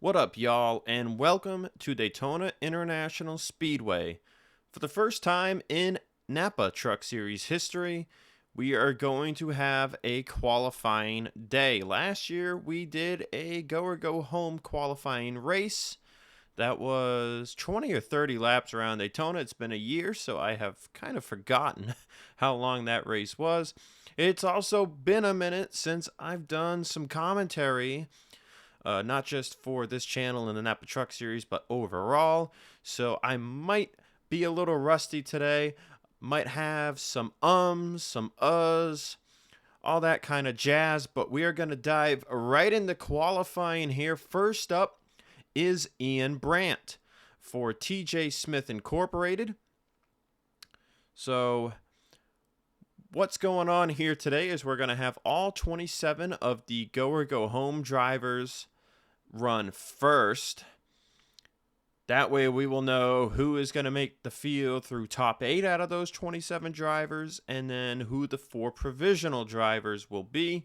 What up, y'all, and welcome to Daytona International Speedway. For the first time in Napa Truck Series history, we are going to have a qualifying day. Last year, we did a go or go home qualifying race. That was 20 or 30 laps around Daytona. It's been a year, so I have kind of forgotten how long that race was. It's also been a minute since I've done some commentary, not just for this channel and the Napa Truck Series, but overall. So I might be a little rusty today. Might have some some uhs, all that kind of jazz. But we are going to dive right into qualifying here. First up is Ian Brandt for TJ Smith Incorporated. So what's going on here today is we're going to have all 27 of the go or go home drivers run first. That way we will know who is going to make the field through top 8 out of those 27 drivers, and then who the 4 provisional drivers will be.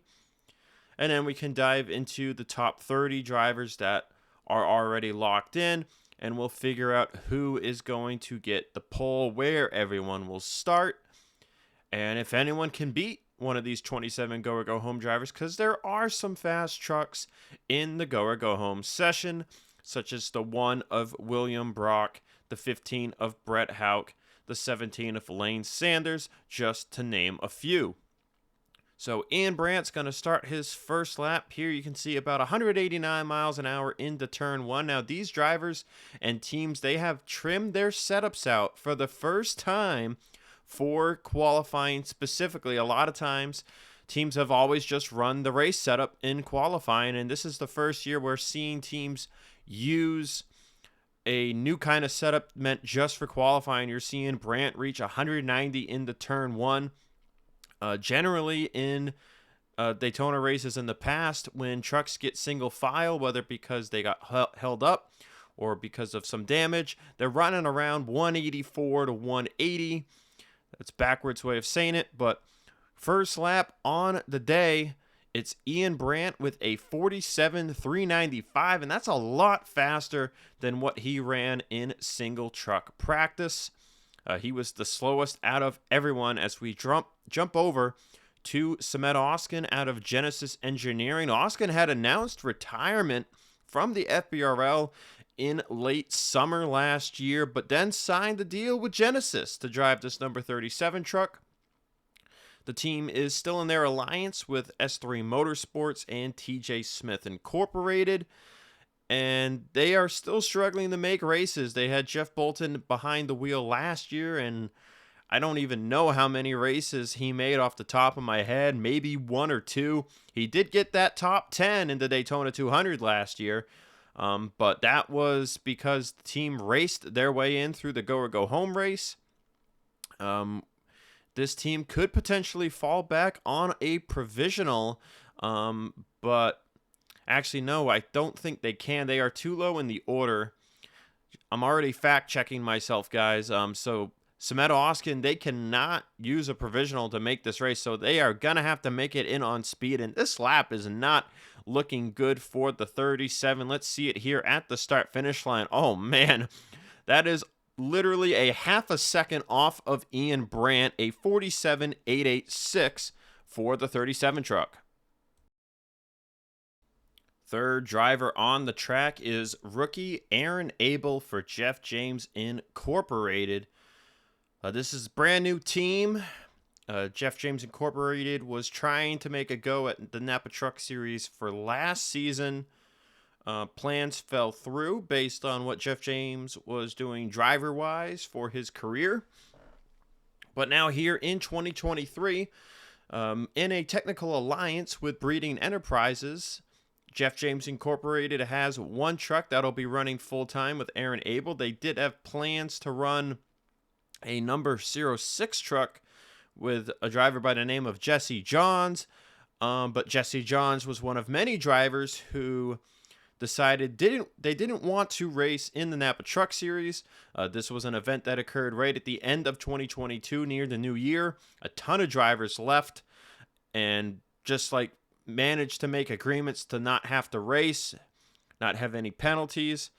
And then we can dive into the top 30 drivers that are already locked in, and we'll figure out who is going to get the pole, where everyone will start, and if anyone can beat one of these 27 go or go home drivers, because there are some fast trucks in the go or go home session, such as the 1 of William Brock, the 15 of Brett Houck, the 17 of Lane Sanders, just to name a few. So Ian Brandt's going to start his first lap. Here you can see about 189 miles an hour into turn 1. Now these drivers and teams, they have trimmed their setups out for the first time for qualifying specifically. A lot of times teams have always just run the race setup in qualifying, and this is the first year we're seeing teams use a new kind of setup meant just for qualifying. You're seeing Brandt reach 190 into turn 1. Generally in Daytona races in the past, when trucks get single file, whether because they got held up or because of some damage, they're running around 184 to 180. That's backwards way of saying it, but first lap on the day, it's Ian Brandt with a 47.395, and that's a lot faster than what he ran in single truck practice. He was the slowest out of everyone as we jump over to Sumedh Oskin out of Genesis Engineering. Oskin had announced retirement from the FBRL in late summer last year, but then signed a deal with Genesis to drive this number 37 truck. The team is still in their alliance with S3 Motorsports and TJ Smith Incorporated, and they are still struggling to make races. They had Jeff Bolton behind the wheel last year, and I don't even know how many races he made off the top of my head, maybe 1 or 2. He did get that top 10 in the Daytona 200 last year, but that was because the team raced their way in through the go or go home race. This team could potentially fall back on a provisional, but actually, no, I don't think they can. They are too low in the order. I'm already fact-checking myself, guys. So Sumedh Oskin, they cannot use a provisional to make this race, so they are going to have to make it in on speed, and this lap is not looking good for the 37. Let's see it here at the start-finish line. Oh, man, that is literally a half a second off of Ian Brandt, a 47.886 for the 37 truck. Third driver on the track is rookie Aaron Abel for Jeff James Incorporated. This is a brand new team. Jeff James Incorporated was trying to make a go at the Napa Truck Series for last season. Plans fell through based on what Jeff James was doing driver-wise for his career. But now here in 2023, in a technical alliance with Breeding Enterprises, Jeff James Incorporated has one truck that'll be running full-time with Aaron Abel. They did have plans to run a number 06 truck with a driver by the name of Jesse Johns, but Jesse Johns was one of many drivers who decided they didn't want to race in the Napa Truck Series. This was an event that occurred right at the end of 2022, near the new year. A ton of drivers left, and just like managed to make agreements to not have to race. not have any penalties.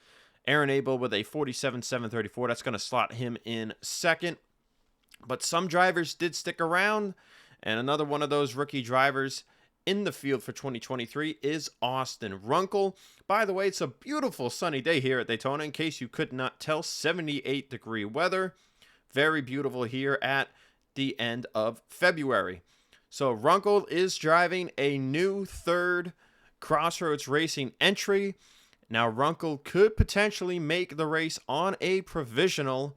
Aaron Abel with a 47.734. That's going to slot him in second. But some drivers did stick around, and another one of those rookie drivers in the field for 2023 is Austin Runkle. By the way, it's a beautiful sunny day here at Daytona, in case you could not tell. 78-degree weather. Very beautiful here at the end of February. So Runkle is driving a new third Crossroads Racing entry. Now Runkle could potentially make the race on a provisional.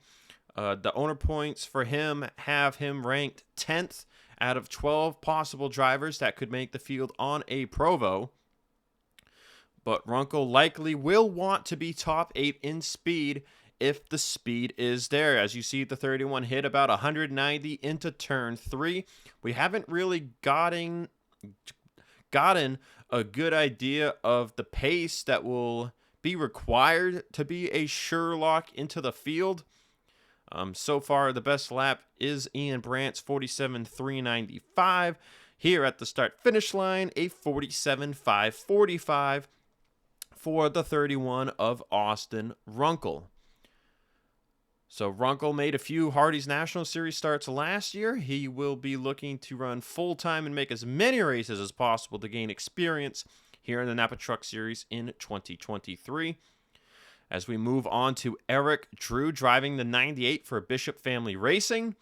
The owner points for him have him ranked 10th out of 12 possible drivers that could make the field on a Provo. But Runkle likely will want to be top 8 in speed if the speed is there. As you see, the 31 hit about 190 into turn 3. We haven't really gotten a good idea of the pace that will be required to be a sure lock into the field. So far, the best lap is Ian Brandt's 47.395. Here at the start-finish line, a 47.545 for the 31 of Austin Runkle. So Runkle made a few Hardee's National Series starts last year. He will be looking to run full-time and make as many races as possible to gain experience here in the Napa Truck Series in 2023. As we move on to Eric Drew driving the 98 for Bishop Family Racing.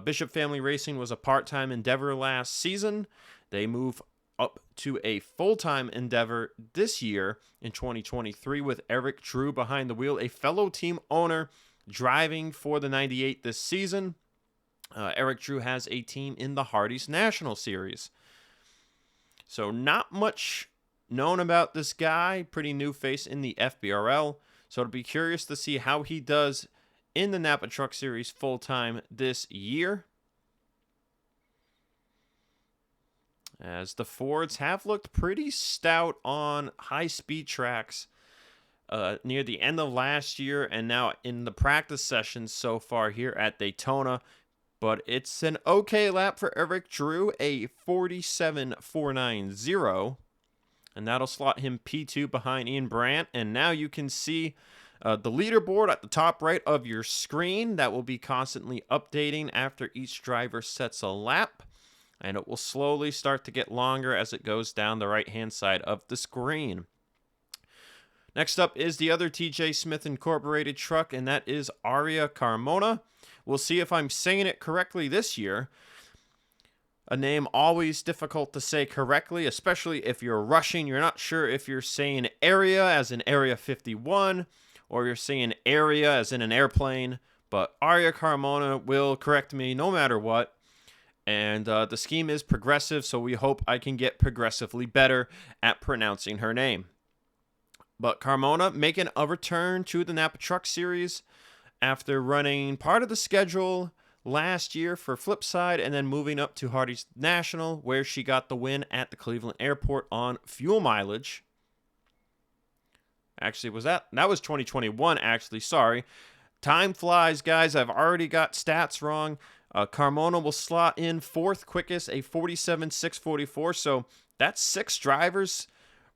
Bishop Family Racing was a part-time endeavor last season. They move up to a full-time endeavor this year in 2023 with Eric Drew behind the wheel, a fellow team owner driving for the 98 this season. Eric Drew has a team in the Hardee's National Series. So not much known about this guy. Pretty new face in the FBRL. So it'll be curious to see how he does in the Napa Truck Series full-time this year, as the Fords have looked pretty stout on high-speed tracks near the end of last year and now in the practice sessions so far here at Daytona. But it's an okay lap for Eric Drew, a 47.490. And that'll slot him P2 behind Ian Brandt. And now you can see the leaderboard at the top right of your screen. That will be constantly updating after each driver sets a lap. And it will slowly start to get longer as it goes down the right-hand side of the screen. Next up is the other TJ Smith Incorporated truck, and that is Aria Carmona. We'll see if I'm saying it correctly this year. A name always difficult to say correctly, especially if you're rushing. You're not sure if you're saying area as in Area 51 or you're saying area as in an airplane. But Aria Carmona will correct me no matter what. And the scheme is progressive, so we hope I can get progressively better at pronouncing her name. But Carmona making a return to the Napa Truck Series after running part of the schedule last year for Flipside and then moving up to Hardee's National, where she got the win at the Cleveland Airport on fuel mileage. Actually, that was 2021, actually. Sorry. Time flies, guys. I've already got stats wrong. Carmona will slot in fourth quickest, a 47.644. So that's 6 drivers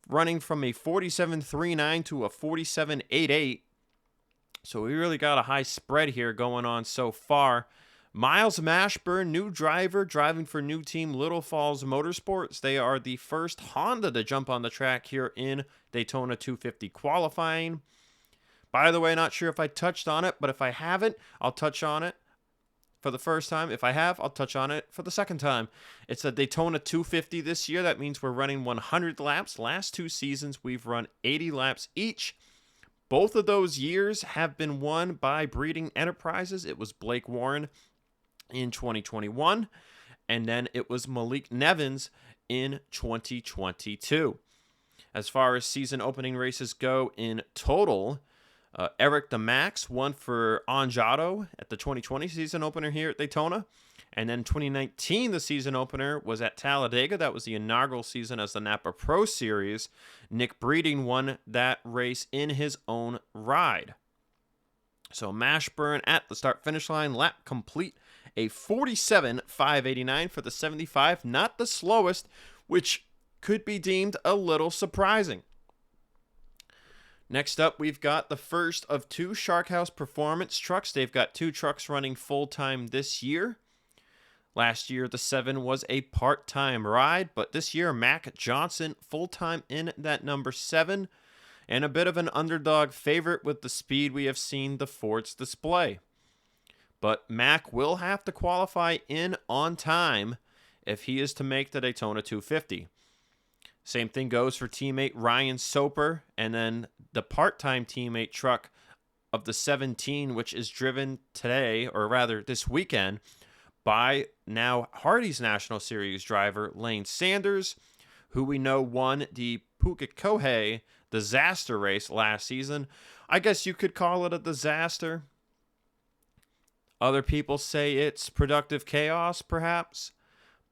running from a 47.39 to a 47.88. So we really got a high spread here going on so far. Miles Mashburn, new driver, driving for new team Little Falls Motorsports. They are the first Honda to jump on the track here in Daytona 250 qualifying. By the way, not sure if I touched on it, but if I haven't, I'll touch on it for the first time. If I have, I'll touch on it for the second time. It's a Daytona 250 this year. That means we're running 100 laps. Last 2 seasons, we've run 80 laps each. Both of those years have been won by Breeding Enterprises. It was Blake Warren in 2021, and then it was Malik Nevins in 2022. As far as season opening races go in total, Eric DeMax won for Anjato at the 2020 season opener here at Daytona. And then 2019, the season opener was at Talladega. That was the inaugural season as the Napa Pro Series. Nick Breeding won that race in his own ride. So Mashburn at the start-finish line, lap complete, a 47.589 for the 75. Not the slowest, which could be deemed a little surprising. Next up, we've got the first of two Shark House Performance trucks. They've got two trucks running full-time this year. Last year, the 7 was a part-time ride, but this year, Mac Johnson full-time in that number 7, and a bit of an underdog favorite with the speed we have seen the Fords display. But Mac will have to qualify in on time if he is to make the Daytona 250. Same thing goes for teammate Ryan Soper, and then the part-time teammate truck of the 17, which is driven today, or rather this weekend, by now Hardy's National Series driver Lane Sanders, who we know won the GOGH disaster race last season. I guess you could call it a disaster. Other people say it's productive chaos, perhaps,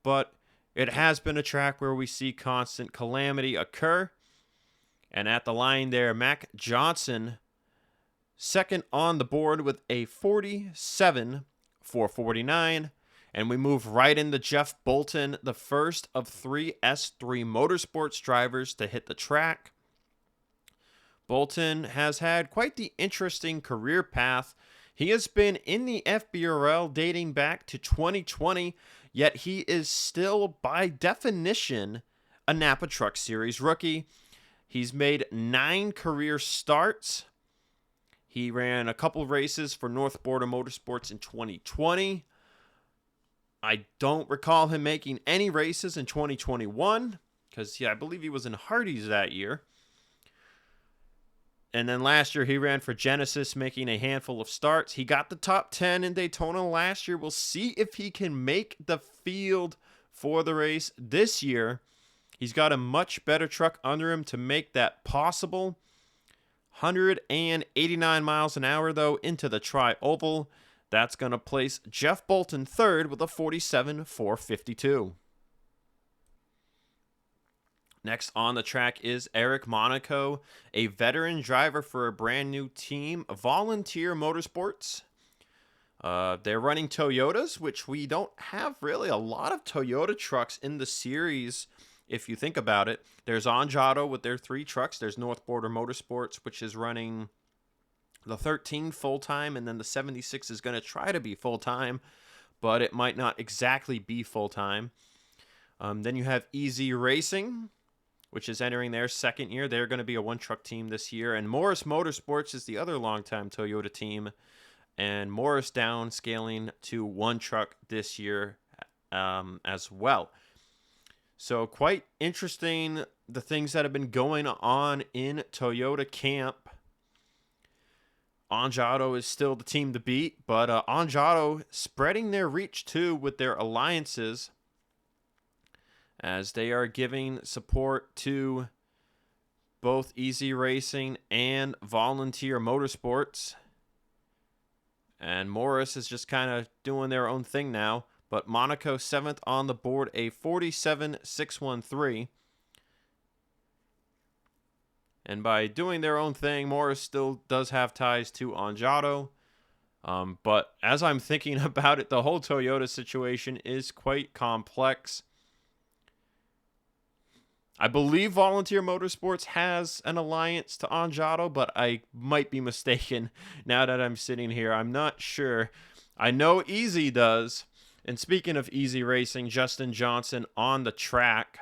but it has been a track where we see constant calamity occur. And at the line there, Mac Johnson, second on the board with a 47.449. And we move right into Jeff Bolton, the first of 3 S3 Motorsports drivers to hit the track. Bolton has had quite the interesting career path. He has been in the FBRL dating back to 2020, yet he is still, by definition, a Napa Truck Series rookie. He's made 9 career starts. He ran a couple races for North Border Motorsports in 2020. I don't recall him making any races in 2021, because I believe he was in Hardy's that year. And then last year he ran for Genesis, making a handful of starts. He got the top 10 in Daytona last year. We'll see if he can make the field for the race this year. He's got a much better truck under him to make that possible. 189 miles an hour, though, into the Tri-Oval. That's going to place Jeff Bolton third with a 47.452. Next on the track is Eric Monaco, a veteran driver for a brand new team, Volunteer Motorsports. They're running Toyotas, which we don't have really a lot of Toyota trucks in the series, if you think about it. There's Anjato with their 3 trucks. There's North Border Motorsports, which is running the 13 full-time, and then the 76 is going to try to be full-time, but it might not exactly be full-time. Then you have Easy Racing, which is entering their second year. They're going to be a 1-truck team this year. And Morris Motorsports is the other longtime Toyota team. And Morris downscaling to 1 truck this year as well. So quite interesting, the things that have been going on in Toyota camp. Anjato is still the team to beat, but Anjato spreading their reach too with their alliances, as they are giving support to both Easy Racing and Volunteer Motorsports. And Morris is just kind of doing their own thing now. But Monaco 7th on the board, a 47.613. And by doing their own thing, Morris still does have ties to Anjato. But as I'm thinking about it, the whole Toyota situation is quite complex. I believe Volunteer Motorsports has an alliance to Anjato, but I might be mistaken now that I'm sitting here. I'm not sure. I know Easy does. And speaking of Easy Racing, Justin Johnson on the track.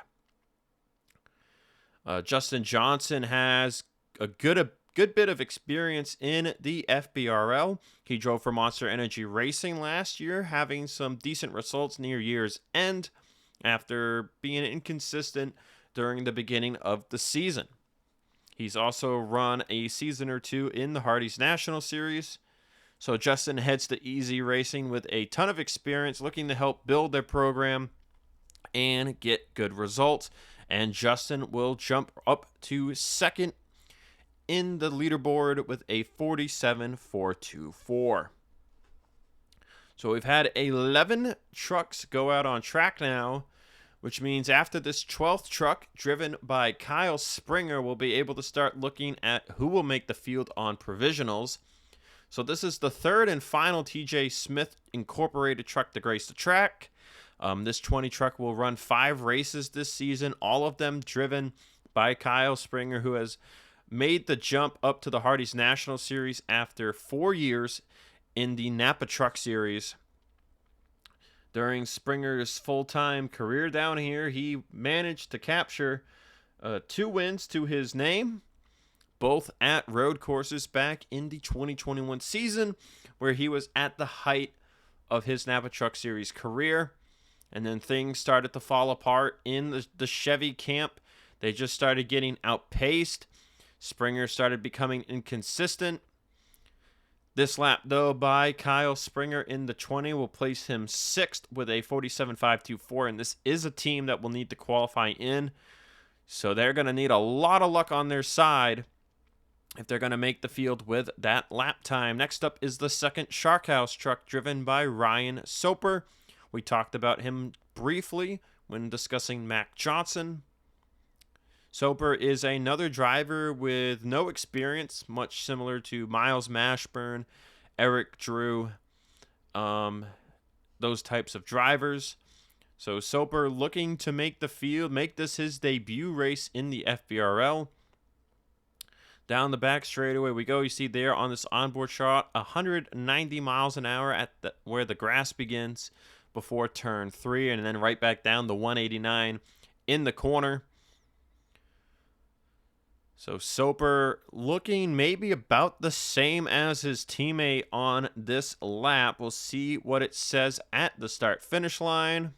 Justin Johnson has a good bit of experience in the FBRL. He drove for Monster Energy Racing last year, having some decent results near year's end after being inconsistent during the beginning of the season. He's also run a season or 2 in the Hardy's National Series. So Justin heads to Easy Racing with a ton of experience, looking to help build their program and get good results. And Justin will jump up to second in the leaderboard with a 47.424. So we've had 11 trucks go out on track now, which means after this 12th truck, driven by Kyle Springer, we'll be able to start looking at who will make the field on provisionals. So this is the third and final TJ Smith Incorporated truck to grace the track. This 20 truck will run 5 races this season, all of them driven by Kyle Springer, who has made the jump up to the Hardee's National Series after 4 years in the Napa Truck Series. During Springer's full-time career down here, he managed to capture 2 wins to his name, both at road courses back in the 2021 season, where he was at the height of his Napa Truck Series career. And then things started to fall apart in the Chevy camp. They just started getting outpaced. Springer started becoming inconsistent. This lap, though, by Kyle Springer in the 20 will place him 6th with a 47.524, and this is a team that will need to qualify in, so they're going to need a lot of luck on their side if they're going to make the field with that lap time. Next up is the second Shark House truck driven by Ryan Soper. We talked about him briefly when discussing Mac Johnson. Soper is another driver with no experience, much similar to Miles Mashburn, Eric Drew, those types of drivers. So Soper looking to make the field, make this his debut race in the FBRL. Down the back straightaway we go. You see there on this onboard shot, 190 miles an hour at where the grass begins before turn 3, and then right back down the 189 in the corner. So Soper looking maybe about the same as his teammate on this lap. We'll see what it says at the start-finish line.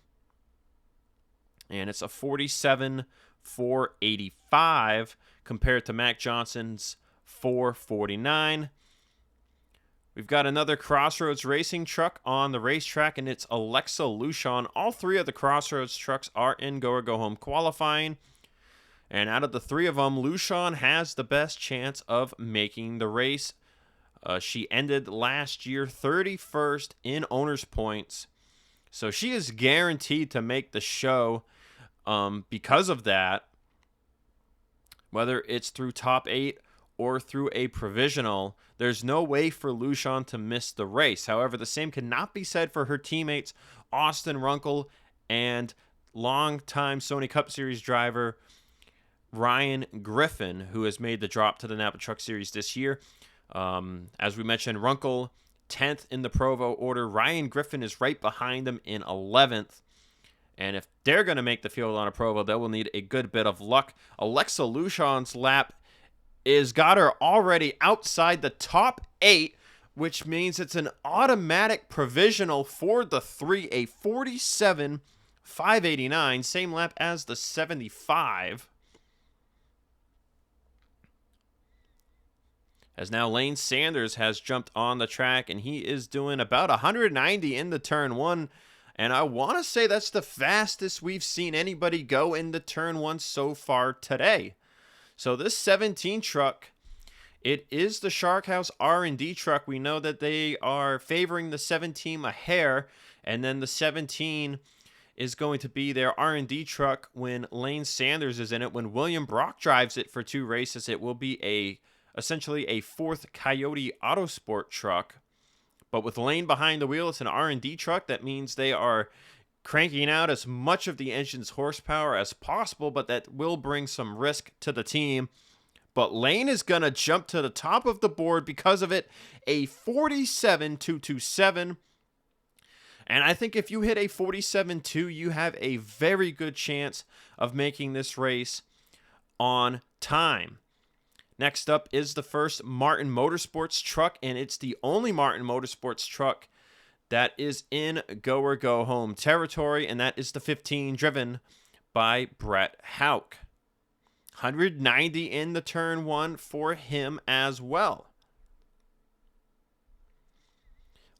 And it's a 47.485 compared to Mac Johnson's 449. We've got another Crossroads Racing truck on the racetrack, and it's Alexa Luchon. All 3 of the Crossroads trucks are in Go or Go Home qualifying. And out of the 3 of them, Luchon has the best chance of making the race. She ended last year 31st in owner's points. So she is guaranteed to make the show because of that. Whether it's through top 8 or through a provisional, there's no way for Luchon to miss the race. However, the same cannot be said for her teammates, Austin Runkle and longtime Sony Cup Series driver Ryan Griffin, who has made the drop to the Napa Truck Series this year. As we mentioned, Runkle 10th in the Provo order. Ryan Griffin is right behind him in 11th. And if they're going to make the field on a Provo, they will need a good bit of luck. Alexa Luchon's lap is got her already outside the top 8, which means it's an automatic provisional for the 3, a 47.589, same lap as the 75. As now Lane Sanders has jumped on the track, and he is doing about 190 in the turn 1. And I want to say that's the fastest we've seen anybody go in the turn 1 so far today. So this 17 truck, it is the Shark House R&D truck. We know that they are favoring the 17 a hair, and then the 17 is going to be their R&D truck when Lane Sanders is in it. When William Brock drives it for 2 races, it will be essentially a 4th Coyote Autosport truck. But with Lane behind the wheel, it's an R&D truck. That means they are cranking out as much of the engine's horsepower as possible, but that will bring some risk to the team. But Lane is going to jump to the top of the board because of it, a 47.227. And I think if you hit a 47.2, you have a very good chance of making this race on time. Next up is the first Martin Motorsports truck, and it's the only Martin Motorsports truck that is in Go or Go Home territory, and that is the 15 driven by Brett Houck. 190 in the turn 1 for him as well.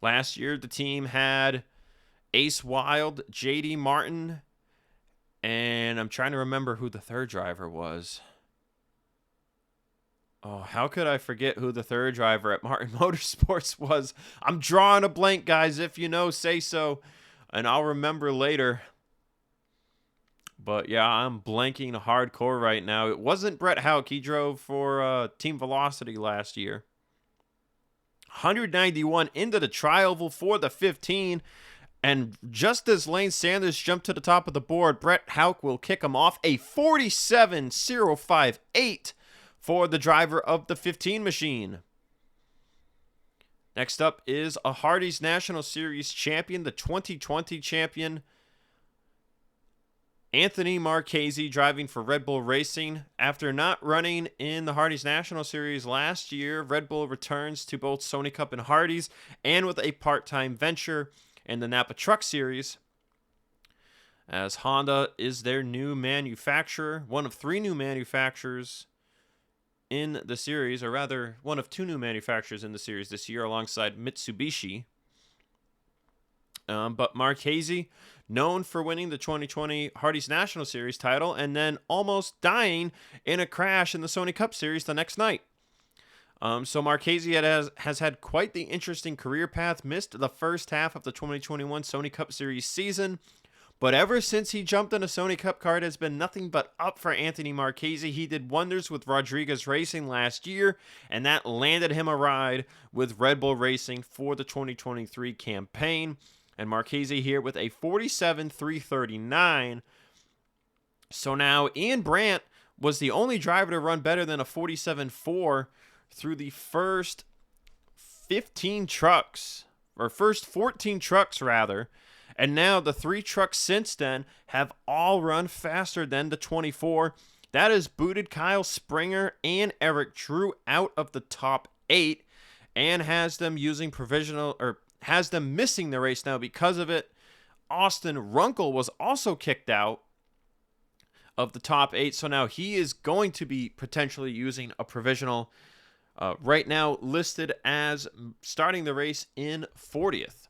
Last year, the team had Ace Wild, J.D. Martin, and I'm trying to remember who the third driver was. Oh, how could I forget who the third driver at Martin Motorsports was? I'm drawing a blank, guys. If you know, say so, and I'll remember later. But yeah, I'm blanking hardcore right now. It wasn't Brett Houck. He drove for Team Velocity last year. 191 into the tri-oval for the 15. And just as Lane Sanders jumped to the top of the board, Brett Houck will kick him off. A 47.058 for the driver of the 15 machine. Next up is a Hardee's National Series champion, the 2020 champion, Anthony Marchese, driving for Red Bull Racing. After not running in the Hardee's National Series last year, Red Bull returns to both Sony Cup and Hardee's, and with a part-time venture in the Napa Truck Series, as Honda is their new manufacturer, one of 3 new manufacturers in the series, or rather, one of 2 new manufacturers in the series this year, alongside Mitsubishi. But Marchese, known for winning the 2020 Hardee's National Series title and then almost dying in a crash in the Sony Cup Series the next night. So Marchese has had quite the interesting career path, missed the first half of the 2021 Sony Cup Series season, but ever since he jumped on a Sony Cup car, it has been nothing but up for Anthony Marchese. He did wonders with Rodriguez Racing last year, and that landed him a ride with Red Bull Racing for the 2023 campaign. And Marchese here with a 47.339. So now Ian Brandt was the only driver to run better than a 47.4 through the first 14 trucks, rather. And now the 3 trucks since then have all run faster than the 24. That has booted Kyle Springer and Eric Drew out of the top 8 and has them missing the race now because of it. Austin Runkle was also kicked out of the top 8, so now he is going to be potentially using a provisional. Right now listed as starting the race in 40th.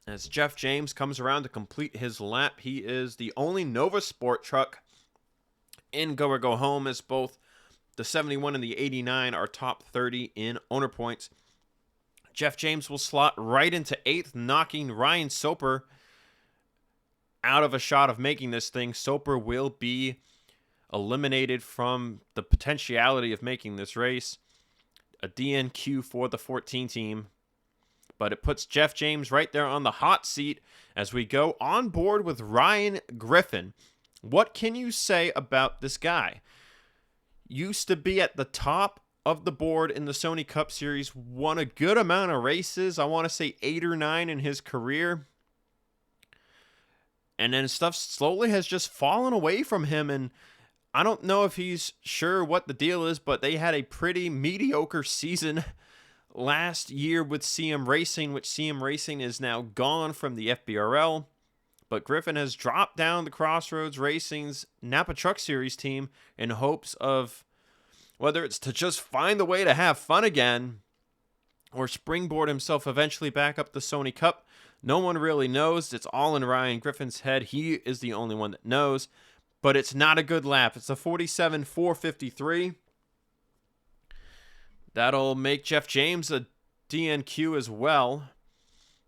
As Jeff James comes around to complete his lap, he is the only Nova Sport truck in Go or Go Home, as both the 71 and the 89 are top 30 in owner points. Jeff James will slot right into 8th, knocking Ryan Soper out of a shot of making this thing. Soper will be eliminated from the potentiality of making this race. A DNQ for the 14 team. But it puts Jeff James right there on the hot seat as we go on board with Ryan Griffin. What can you say about this guy? Used to be at the top of the board in the Sony Cup Series, won a good amount of races. I want to say 8 or 9 in his career. And then stuff slowly has just fallen away from him, and I don't know if he's sure what the deal is, but they had a pretty mediocre season last year with CM Racing, which CM Racing is now gone from the FBRL. But Griffin has dropped down the Crossroads Racing's Napa Truck Series team in hopes of whether it's to just find a way to have fun again or springboard himself eventually back up the Sony Cup. No one really knows. It's all in Ryan Griffin's head. He is the only one that knows. But it's not a good lap. It's a 47.453. That'll make Jeff James a DNQ as well,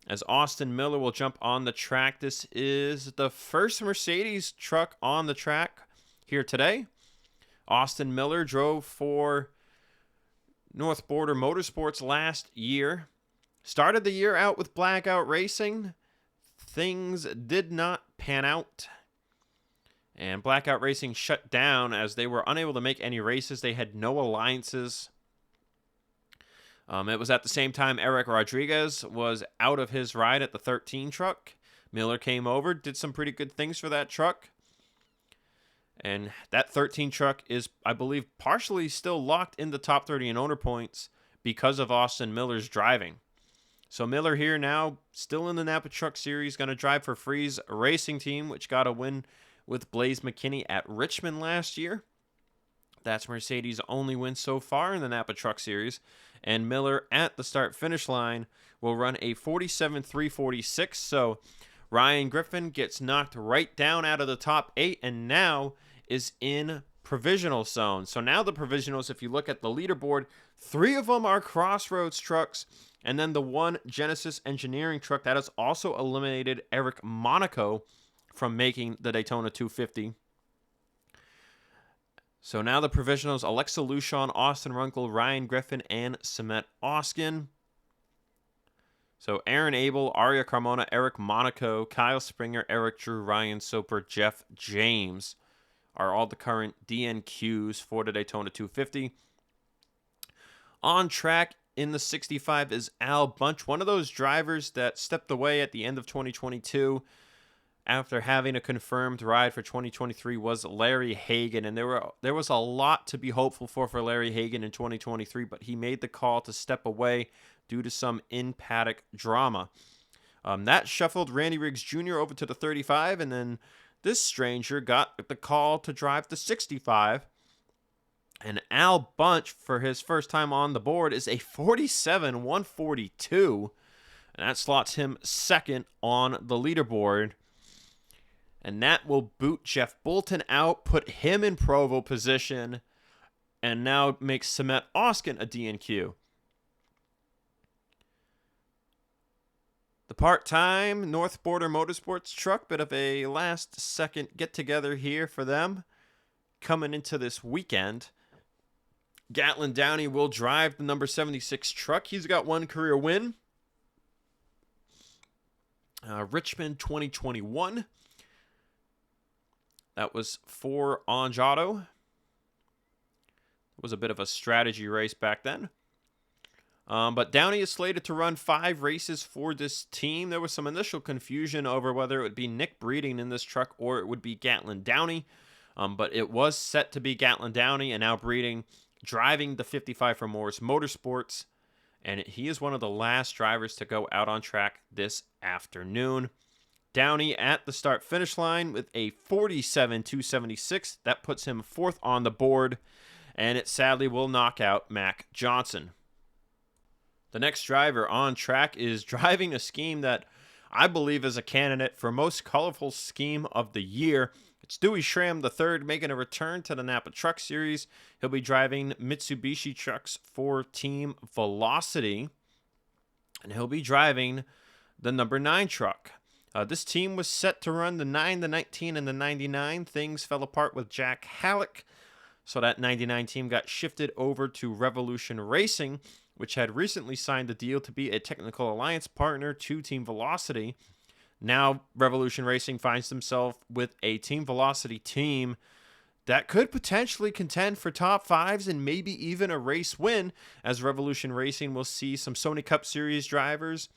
as Austin Miller will jump on the track. This is the first Mercedes truck on the track here today. Austin Miller drove for North Border Motorsports last year. Started the year out with Blackout Racing. Things did not pan out, and Blackout Racing shut down as they were unable to make any races. They had no alliances. It was at the same time Eric Rodriguez was out of his ride at the 13 truck. Miller came over, did some pretty good things for that truck. And that 13 truck is, I believe, partially still locked in the top 30 in owner points because of Austin Miller's driving. So Miller here now, still in the Napa Truck Series, going to drive for Freeze Racing Team, which got a win with Blaze McKinney at Richmond last year. That's Mercedes' only win so far in the Napa Truck Series. And Miller at the start-finish line will run a 47.346. So Ryan Griffin gets knocked right down out of the top 8 and now is in provisional zone. So now the provisionals, if you look at the leaderboard, 3 of them are Crossroads trucks, and then the one Genesis Engineering truck that has also eliminated Eric Monaco from making the Daytona 250. So now the provisionals: Alexa Lushon, Austin Runkle, Ryan Griffin, and Samet Oskin. So Aaron Abel, Aria Carmona, Eric Monaco, Kyle Springer, Eric Drew, Ryan Soper, Jeff James are all the current DNQs for the Daytona 250. On track in the 65 is Al Bunch, one of those drivers that stepped away at the end of 2022 after having a confirmed ride for 2023 was Larry Hagan, and there was a lot to be hopeful for Larry Hagan in 2023, but he made the call to step away due to some in-paddock drama. That shuffled Randy Riggs Jr. over to the 35, and then this stranger got the call to drive the 65. And Al Bunch, for his first time on the board, is a 47-142, and that slots him second on the leaderboard. And that will boot Jeff Bolton out, put him in Provo position, and now make Samet Oskin a DNQ. The part-time North Border Motorsports truck, bit of a last-second get-together here for them coming into this weekend. Gatlin Downey will drive the number 76 truck. He's got one career win. Richmond 2021. That was for Anjato. It was a bit of a strategy race back then. But Downey is slated to run 5 races for this team. There was some initial confusion over whether it would be Nick Breeding in this truck or it would be Gatlin Downey. But it was set to be Gatlin Downey, and now Breeding driving the 55 for Morris Motorsports. And he is one of the last drivers to go out on track this afternoon. Downey at the start-finish line with a 47-276. That puts him 4th on the board, and it sadly will knock out Mac Johnson. The next driver on track is driving a scheme that I believe is a candidate for most colorful scheme of the year. It's Dewey Schramm III making a return to the Napa Truck Series. He'll be driving Mitsubishi trucks for Team Velocity, and he'll be driving the number 9 truck. This team was set to run the 9, the 19, and the 99. Things fell apart with Jack Halleck, so that 99 team got shifted over to Revolution Racing, which had recently signed a deal to be a technical alliance partner to Team Velocity. Now Revolution Racing finds themselves with a Team Velocity team that could potentially contend for top 5s and maybe even a race win, as Revolution Racing will see some Sony Cup Series drivers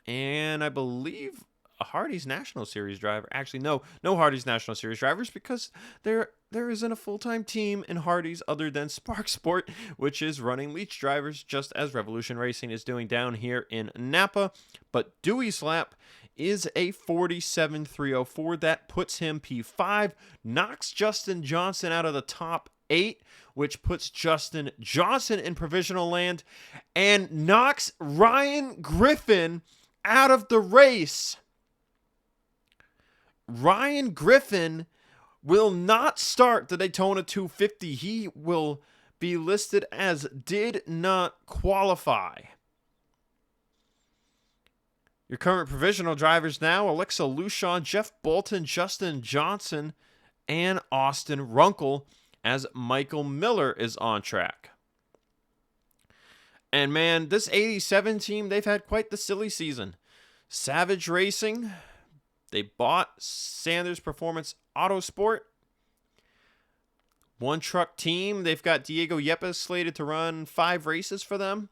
and I believe a Hardy's National Series driver. Actually, no Hardy's National Series drivers, because there isn't a full-time team in Hardy's other than Spark Sport, which is running Leach drivers, just as Revolution Racing is doing down here in Napa. But Dewey's lap is a 47-304. That puts him P5, knocks Justin Johnson out of the top 8, which puts Justin Johnson in provisional land, and knocks Ryan Griffin out of the race. Ryan Griffin will not start the Daytona 250. He will be listed as did not qualify. Your current provisional drivers now: Alexa Lushon, Jeff Bolton, Justin Johnson, and Austin Runkle, as Michael Miller is on track. And man, this 87 team, they've had quite the silly season. Savage Racing, they bought Sanders Performance Autosport. One truck team, they've got Diego Yepes slated to run 5 races for them.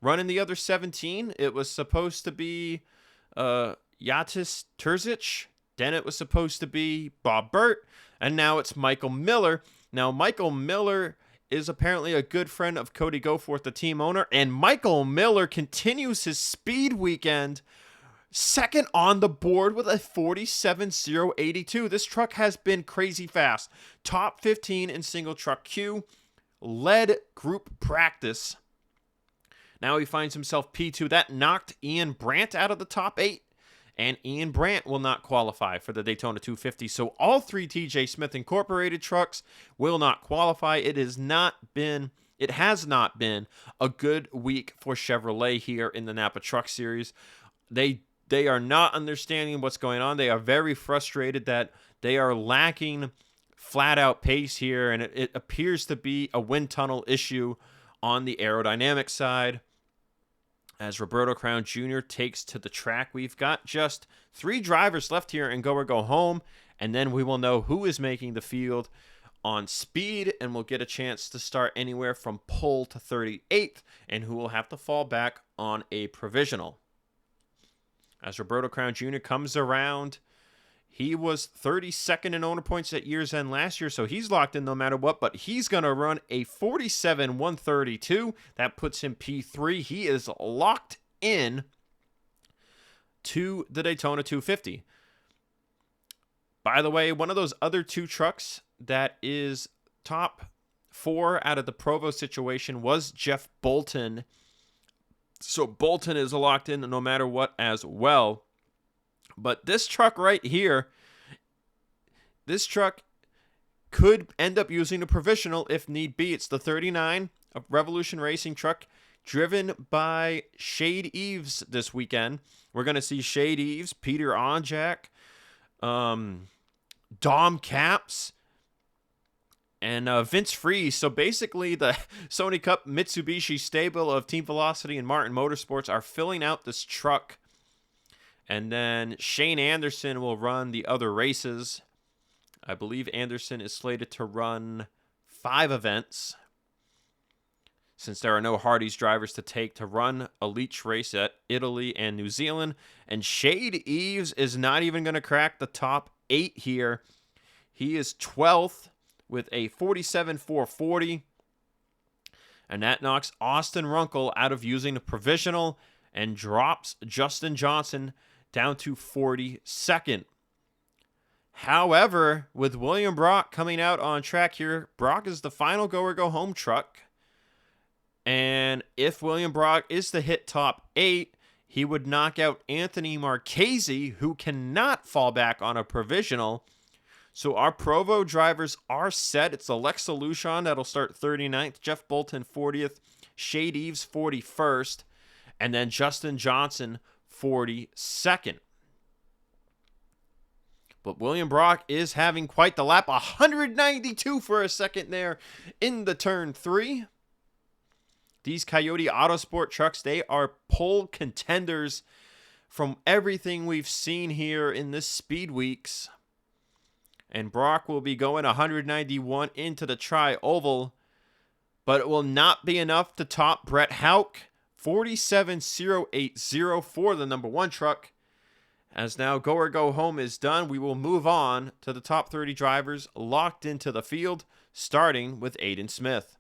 Running the other 17, it was supposed to be Yatis Terzic. Then it was supposed to be Bob Burt. And now it's Michael Miller. Now, Michael Miller is apparently a good friend of Cody Goforth, the team owner. And Michael Miller continues his speed weekend, second on the board with a 47-082. This truck has been crazy fast. Top 15 in single truck Q. Led group practice. Now he finds himself P2. That knocked Ian Brandt out of the top 8. And Ian Brandt will not qualify for the Daytona 250. So all 3 TJ Smith Incorporated trucks will not qualify. It has not been a good week for Chevrolet here in the Napa Truck Series. They are not understanding what's going on. They are very frustrated that they are lacking flat-out pace here, and it appears to be a wind tunnel issue on the aerodynamic side. As Roberto Crown Jr. takes to the track. We've got just 3 drivers left here in Go or Go Home, and then we will know who is making the field on speed, and we'll get a chance to start anywhere from pole to 38th, and who will have to fall back on a provisional. As Roberto Crown Jr. comes around, he was 32nd in owner points at year's end last year, so he's locked in no matter what, but he's going to run a 47.132. That puts him P3. He is locked in to the Daytona 250. By the way, one of those other 2 trucks that is top 4 out of the Provo situation was Jeff Bolton. So Bolton is locked in no matter what as well. But this truck right here, this truck could end up using a provisional if need be. It's the 39 of Revolution Racing truck driven by Shade Eves this weekend. We're going to see Shade Eves, Peter Onjak, Dom Caps, and Vince Freeze. So basically the Sony Cup Mitsubishi stable of Team Velocity and Martin Motorsports are filling out this truck. And then Shane Anderson will run the other races. I believe Anderson is slated to run 5 events, since there are no Hardee's drivers to take to run a Leech race at Italy and New Zealand. And Shade Eves is not even going to crack the top 8 here. He is 12th with a 47.440. And that knocks Austin Runkle out of using the provisional and drops Justin Johnson down to 42nd. However, with William Brock coming out on track here, Brock is the final go or go home truck. And if William Brock is to hit top 8, he would knock out Anthony Marchese, who cannot fall back on a provisional. So our Provo drivers are set. It's Alexa Lucian that'll start 39th, Jeff Bolton 40th, Shade Eves 41st, and then Justin Johnson 42nd. But William Brock is having quite the lap. 192 for a second there in the turn 3. These Coyote Autosport trucks, they are pole contenders from everything we've seen here in this Speed Weeks. And Brock will be going 191 into the tri-oval, but it will not be enough to top Brett Houck. 47.080 for the number 1 truck. As now Go or Go Home is done, we will move on to the top 30 drivers locked into the field, starting with Aiden Smith.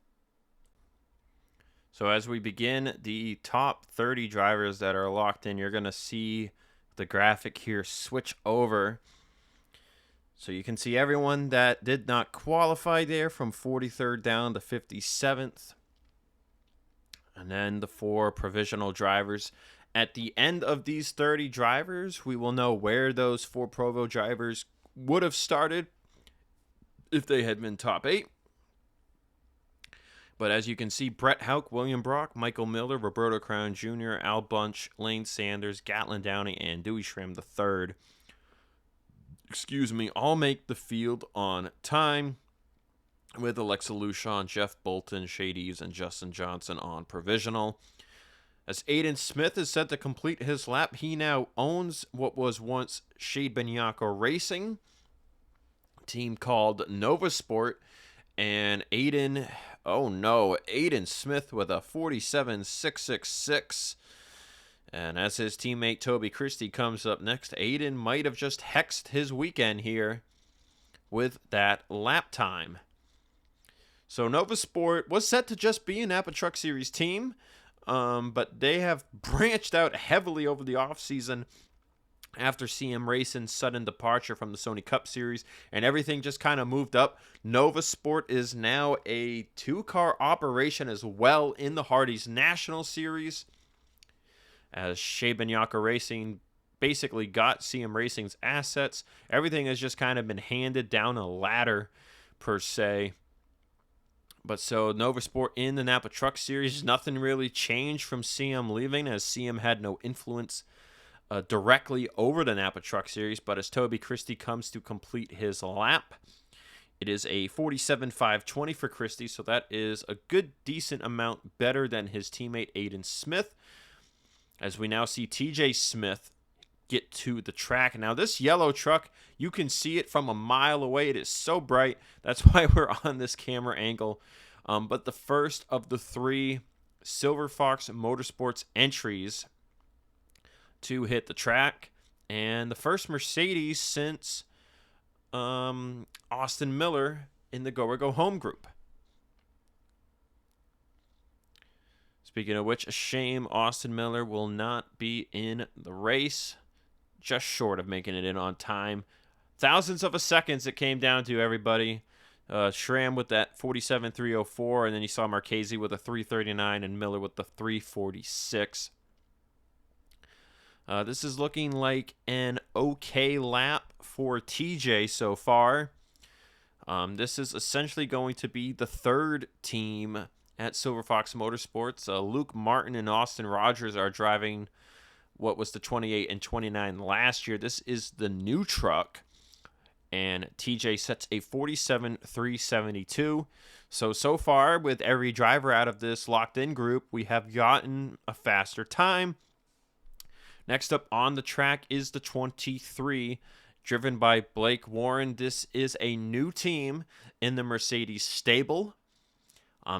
So as we begin the top 30 drivers that are locked in, you're going to see the graphic here switch over. So you can see everyone that did not qualify there from 43rd down to 57th. And then the 4 provisional drivers. At the end of these 30 drivers, we will know where those 4 Provo drivers would have started if they had been top 8. But as you can see, Brett Houck, William Brock, Michael Miller, Roberto Crown Jr., Al Bunch, Lane Sanders, Gatlin Downey, and Dewey Schramm III, all make the field on time, with Alexa Lucian, Jeff Bolton, Shade Eves, and Justin Johnson on provisional. As Aiden Smith is set to complete his lap, he now owns what was once Shade Benyako Racing, a team called Nova Sport, and Aiden Smith with a 47.666. And as his teammate Toby Christie comes up next, Aiden might have just hexed his weekend here with that lap time. So Nova Sport was set to just be a Napa Truck Series team, but they have branched out heavily over the offseason after CM Racing's sudden departure from the Sony Cup Series, and everything just kind of moved up. Nova Sport is now a 2-car operation as well in the Hardee's National Series, as Shea Benyaka Racing basically got CM Racing's assets. Everything has just kind of been handed down a ladder, per se. But so Nova Sport in the Napa Truck Series, nothing really changed from CM leaving, as CM had no influence directly over the Napa Truck Series. But as Toby Christie comes to complete his lap, it is a 47.520 for Christie, so that is a good, decent amount better than his teammate Aiden Smith. as we now see TJ Smith get to the track. Now, this yellow truck, you can see it from a mile away. It is so bright. That's why we're on this camera angle. But the first of the 3 Silver Fox Motorsports entries to hit the track, and the first Mercedes since Austin Miller in the Go Home group. Speaking of which, a shame Austin Miller will not be in the race. Just short of making it in on time. Thousands of a seconds it came down to, everybody. Schramm with that 47.304, and then you saw Marchese with a 3:39 and Miller with the 3:46. This is looking like an okay lap for TJ so far. This is essentially going to be the 3rd team at Silver Fox Motorsports. Luke Martin and Austin Rogers are driving what was the 28 and 29 last year. This is the new truck, and TJ sets a 47.372. So far, with every driver out of this locked-in group, we have gotten a faster time. Next up on the track is the 23, driven by Blake Warren. This is a new team in the Mercedes stable.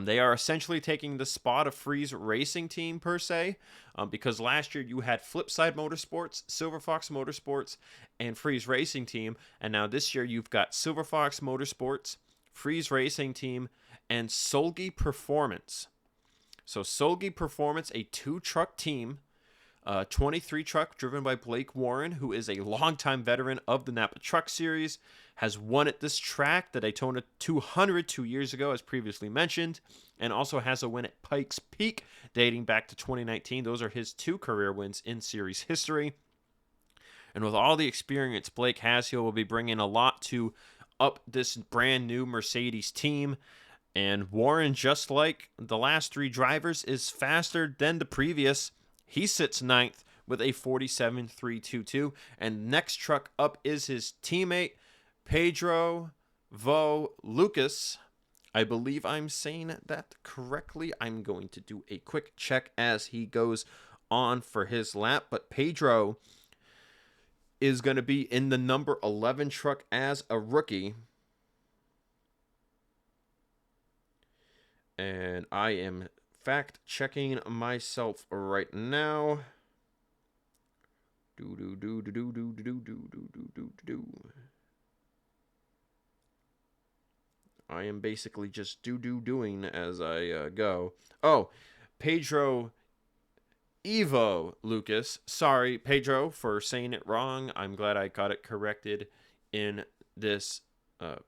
They are essentially taking the spot of Freeze Racing Team, per se, because last year you had Flipside Motorsports, Silver Fox Motorsports, and Freeze Racing Team, and now this year you've got Silver Fox Motorsports, Freeze Racing Team, and Solgi Performance. So Solgi Performance, a 2-truck team, 23 truck driven by Blake Warren, who is a longtime veteran of the Napa Truck Series, has won at this track, the Daytona 200 2 years ago, as previously mentioned, and also has a win at Pikes Peak dating back to 2019. Those are his 2 career wins in series history. And with all the experience Blake has, he will be bringing a lot to up this brand new Mercedes team. And Warren, just like the last 3 drivers, is faster than the previous. He sits 9th with a 47.322. And next truck up is his teammate, Pedro Lucas. I believe I'm saying that correctly. I'm going to do a quick check as he goes on for his lap. But Pedro is going to be in the number 11 truck as a rookie. And I am fact checking myself right now. I am basically just doing as I go. Oh, Pedro Lucas. Sorry, Pedro, for saying it wrong. I'm glad I got it corrected in this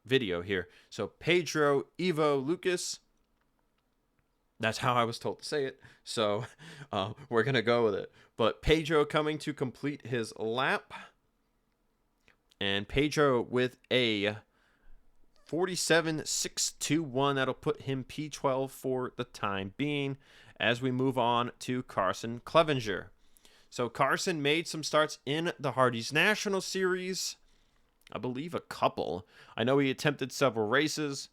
video here. So Pedro Lucas. That's how I was told to say it. So we're going to go with it. But Pedro coming to complete his lap. And Pedro with a 47.621. That'll put him P12 for the time being as we move on to Carson Clevenger. So Carson made some starts in the Hardee's National Series. I believe a couple. I know he attempted several races.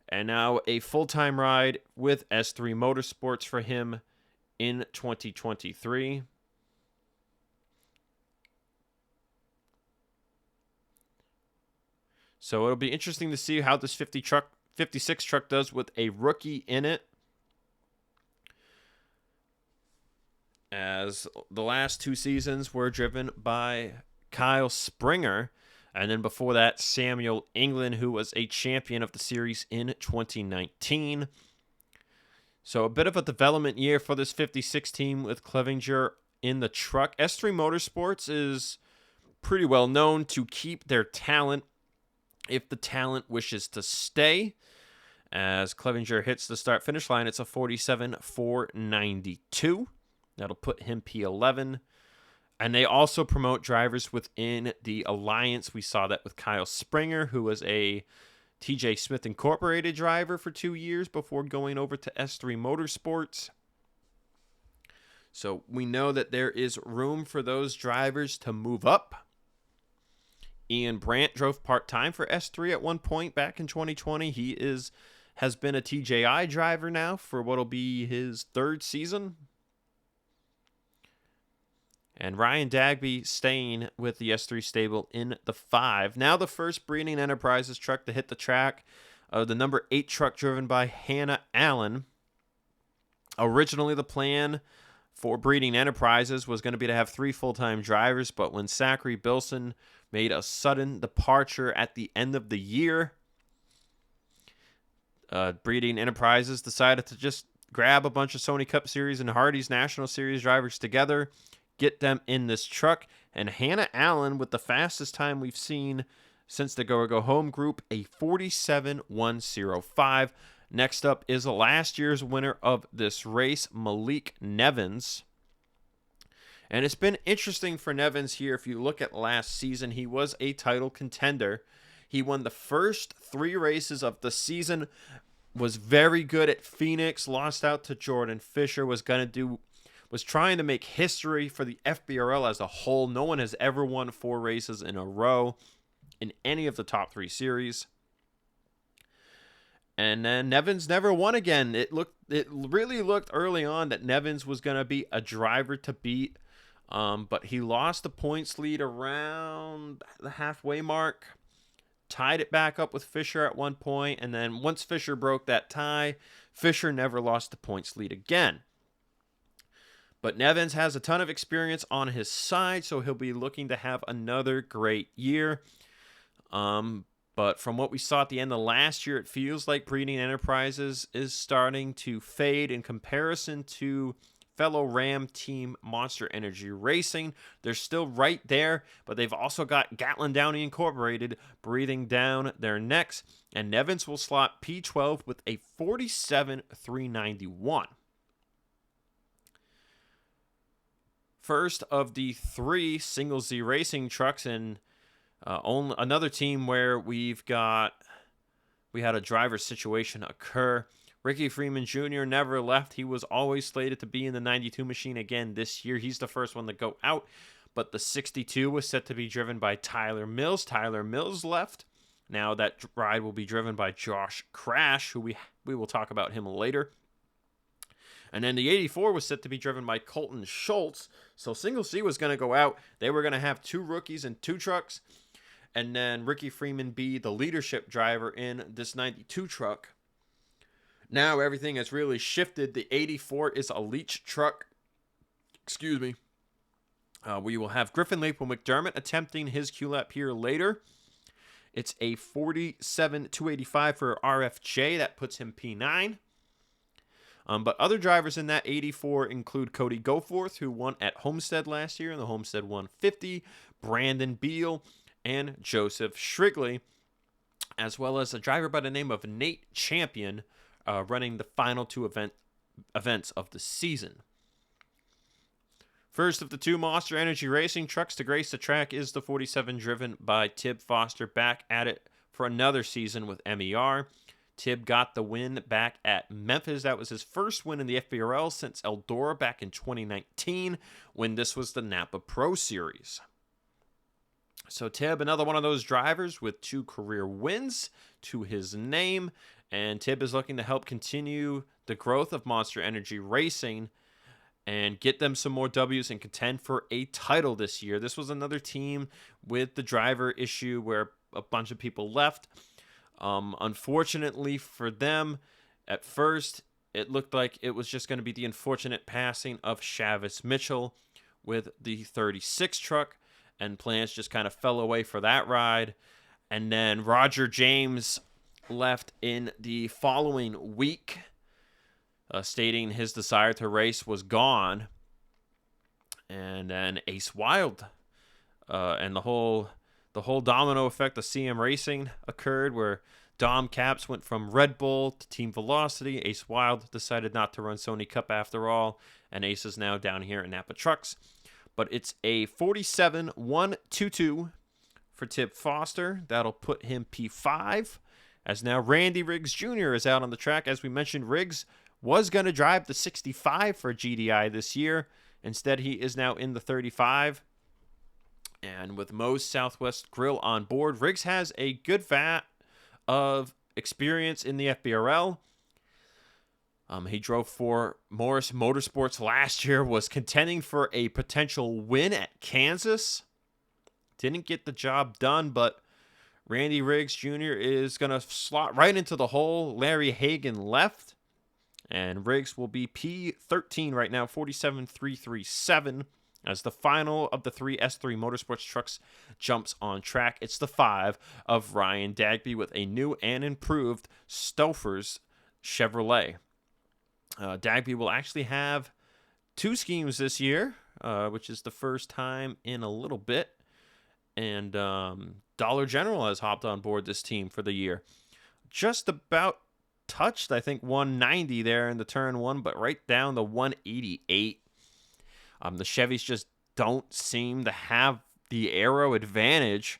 And now a full-time ride with S3 Motorsports for him in 2023. So it'll be interesting to see how this 56 truck does with a rookie in it, as the last 2 seasons were driven by Kyle Springer. And then before that, Samuel England, who was a champion of the series in 2019. So a bit of a development year for this 56 team with Clevenger in the truck. S3 Motorsports is pretty well known to keep their talent if the talent wishes to stay. As Clevenger hits the start-finish line, it's a 47.492. That'll put him P11. And they also promote drivers within the alliance. We saw that with Kyle Springer, who was a TJ Smith Incorporated driver for 2 years before going over to S3 Motorsports. So we know that there is room for those drivers to move up. Ian Brandt drove part-time for S3 at one point back in 2020. He has been a TJI driver now for what'll be his 3rd season. And Ryan Dagby staying with the S3 stable in the 5. Now the first Breeding Enterprises truck to hit the track. The number 8 truck driven by Hannah Allen. Originally, the plan for Breeding Enterprises was going to be to have 3 full-time drivers, but when Zachary Bilson made a sudden departure at the end of the year, Breeding Enterprises decided to just grab a bunch of Sony Cup Series and Hardy's National Series drivers together, get them in this truck, and Hannah Allen with the fastest time we've seen since the Go Home group, a 47.105. Next up is last year's winner of this race, Malik Nevins. And it's been interesting for Nevins here. If you look at last season, he was a title contender. He won the first 3 races of the season, was very good at Phoenix, lost out to Jordan Fisher, was trying to make history for the FBRL as a whole. No one has ever won 4 races in a row in any of the top 3 series. And then Nevins never won again. It really looked early on that Nevins was going to be a driver to beat, but he lost the points lead around the halfway mark, tied it back up with Fisher at one point, and then once Fisher broke that tie, Fisher never lost the points lead again. But Nevins has a ton of experience on his side, so he'll be looking to have another great year. But from what we saw at the end of last year, it feels like Breeding Enterprises is starting to fade in comparison to fellow Ram team Monster Energy Racing. They're still right there, but they've also got Gatlin Downey Incorporated breathing down their necks, and Nevins will slot P12 with a 47.391. First of the 3 Single Z Racing trucks, and another team where we had a driver situation occur. Ricky Freeman Jr. never left. He was always slated to be in the 92 machine again this year. He's the first one to go out, but the 62 was set to be driven by Tyler Mills. Tyler Mills left. Now that ride will be driven by Josh Crash, who we will talk about him later. And then the 84 was set to be driven by Colton Schultz. So Single C was going to go out. They were going to have 2 rookies and 2 trucks. And then Ricky Freeman be the leadership driver in this 92 truck. Now everything has really shifted. The 84 is a Leach truck. Excuse me. We will have Griffin Lapel McDermott attempting his Q-Lap here later. It's a 47.285 for RFJ. That puts him P9. But other drivers in that 84 include Cody Goforth, who won at Homestead last year in the Homestead 150, Brandon Beal, and Joseph Shrigley, as well as a driver by the name of Nate Champion, running the final 2 events of the season. First of the 2 Monster Energy Racing trucks to grace the track is the 47 driven by Tib Foster, back at it for another season with MER. Tib got the win back at Memphis. That was his first win in the FBRL since Eldora back in 2019 when this was the Napa Pro Series. So Tib, another one of those drivers with 2 career wins to his name, and Tib is looking to help continue the growth of Monster Energy Racing and get them some more W's and contend for a title this year. This was another team with the driver issue where a bunch of people left. Unfortunately for them, at first, it looked like it was just going to be the unfortunate passing of Chavis Mitchell with the 36 truck, and plans just kind of fell away for that ride. And then Roger James left in the following week, stating his desire to race was gone. And then Ace Wild and the whole domino effect of CM Racing occurred, where Dom Caps went from Red Bull to Team Velocity. Ace Wild decided not to run Sony Cup after all, and Ace is now down here in Napa Trucks. But it's a 47.122 for Tib Foster. That'll put him P5, as now Randy Riggs Jr. is out on the track. As we mentioned, Riggs was going to drive the 65 for GDI this year. Instead, he is now in the 35. And with Moe's Southwest Grill on board, Riggs has a good vat of experience in the FBRL. He drove for Morris Motorsports last year, was contending for a potential win at Kansas. Didn't get the job done, but Randy Riggs Jr. is going to slot right into the hole. Larry Hagan left, and Riggs will be P13 right now, 47.337, as the final of the 3 S3 Motorsports trucks jumps on track. It's the 5 of Ryan Dagby with a new and improved Stouffer's Chevrolet. Dagby will actually have 2 schemes this year, which is the first time in a little bit. And Dollar General has hopped on board this team for the year. Just about touched, I think, 190 there in the turn 1, but right down to 188. The Chevys just don't seem to have the aero advantage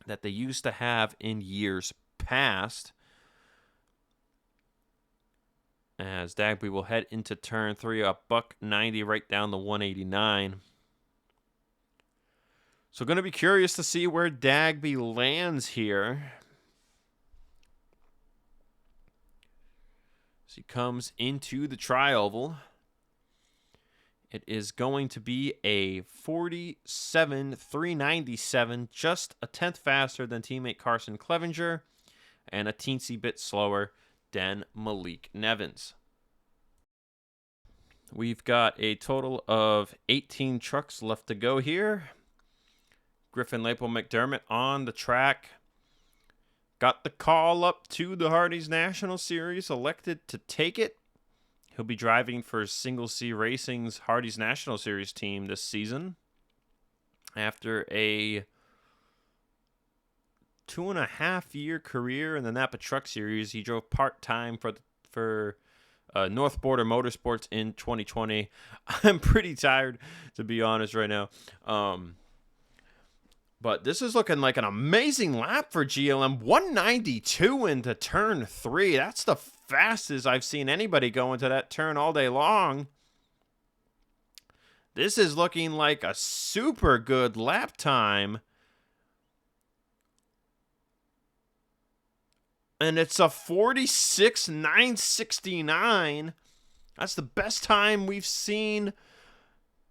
that they used to have in years past. As Dagby will head into turn 3, a $190 right down to 189. So going to be curious to see where Dagby lands here. As he comes into the tri-oval. It is going to be a 47.397, just a tenth faster than teammate Carson Clevenger, and a teensy bit slower than Malik Nevins. We've got a total of 18 trucks left to go here. Griffin Lapel McDermott on the track. Got the call up to the Hardee's National Series, elected to take it. He'll be driving for Single C Racing's Hardee's National Series team this season. After a 2.5-year career in the Napa Truck Series, he drove part-time for North Border Motorsports in 2020. I'm pretty tired, to be honest, right now. But this is looking like an amazing lap for GLM. 192 into turn 3. That's the fastest I've seen anybody go into that turn all day long. This is looking like a super good lap time. And it's a 46.969. That's the best time we've seen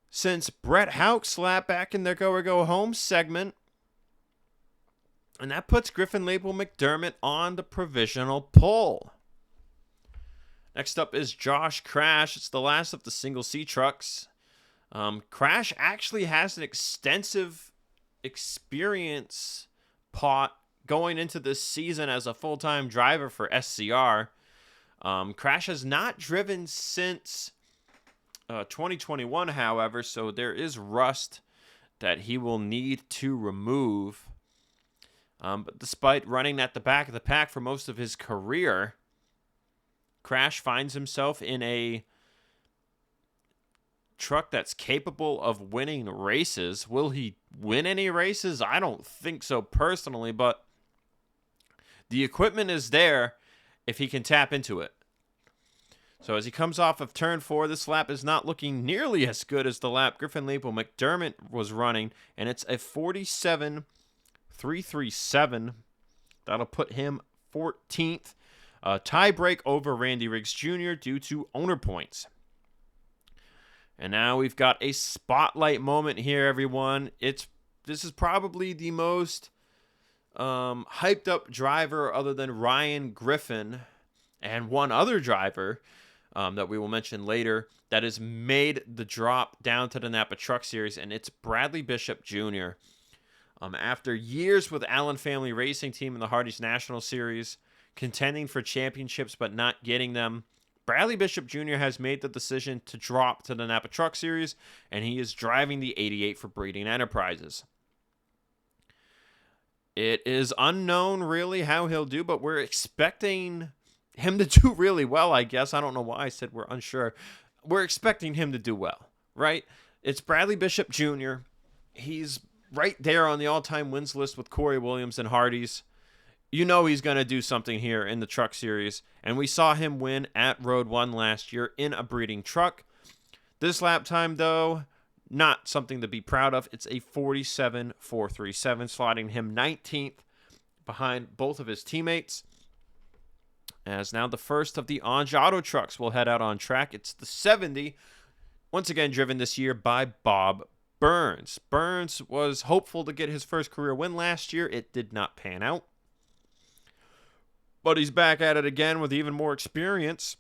since Brett Houck's lap back in their Go or Go Home segment. And that puts Griffin Lapel McDermott on the provisional pole. Next up is Josh Crash. It's the last of the Single C trucks. Crash actually has an extensive experience pot going into this season as a full-time driver for SCR. Crash has not driven since 2021, however, so there is rust that he will need to remove. But despite running at the back of the pack for most of his career, Crash finds himself in a truck that's capable of winning races. Will he win any races? I don't think so personally, but the equipment is there if he can tap into it. So as he comes off of turn 4, this lap is not looking nearly as good as the lap Griffin Lapel McDermott was running, and it's a 47.337. That'll put him 14th. Tie break over Randy Riggs Jr. due to owner points. And now we've got a spotlight moment here, everyone. This is probably the most hyped up driver other than Ryan Griffin and one other driver that we will mention later that has made the drop down to the Napa Truck Series, and it's Bradley Bishop Jr. After years with Allen Family Racing Team in the Hardee's National Series, contending for championships but not getting them, Bradley Bishop Jr. has made the decision to drop to the Napa Truck Series, and he is driving the 88 for Breeding Enterprises. It is unknown really how he'll do, but we're expecting him to do really well, I guess. I don't know why I said we're unsure. We're expecting him to do well, right? It's Bradley Bishop Jr. He's right there on the all-time wins list with Corey Williams and Hardee's. You know he's going to do something here in the Truck Series, and we saw him win at Road 1 last year in a breeding truck. This lap time, though, not something to be proud of. It's a 47.437, slotting him 19th behind both of his teammates. As now the first of the GOGH Auto trucks will head out on track. It's the 70, once again driven this year by Bob Burns. Burns was hopeful to get his first career win last year. It did not pan out. But he's back at it again with even more experience.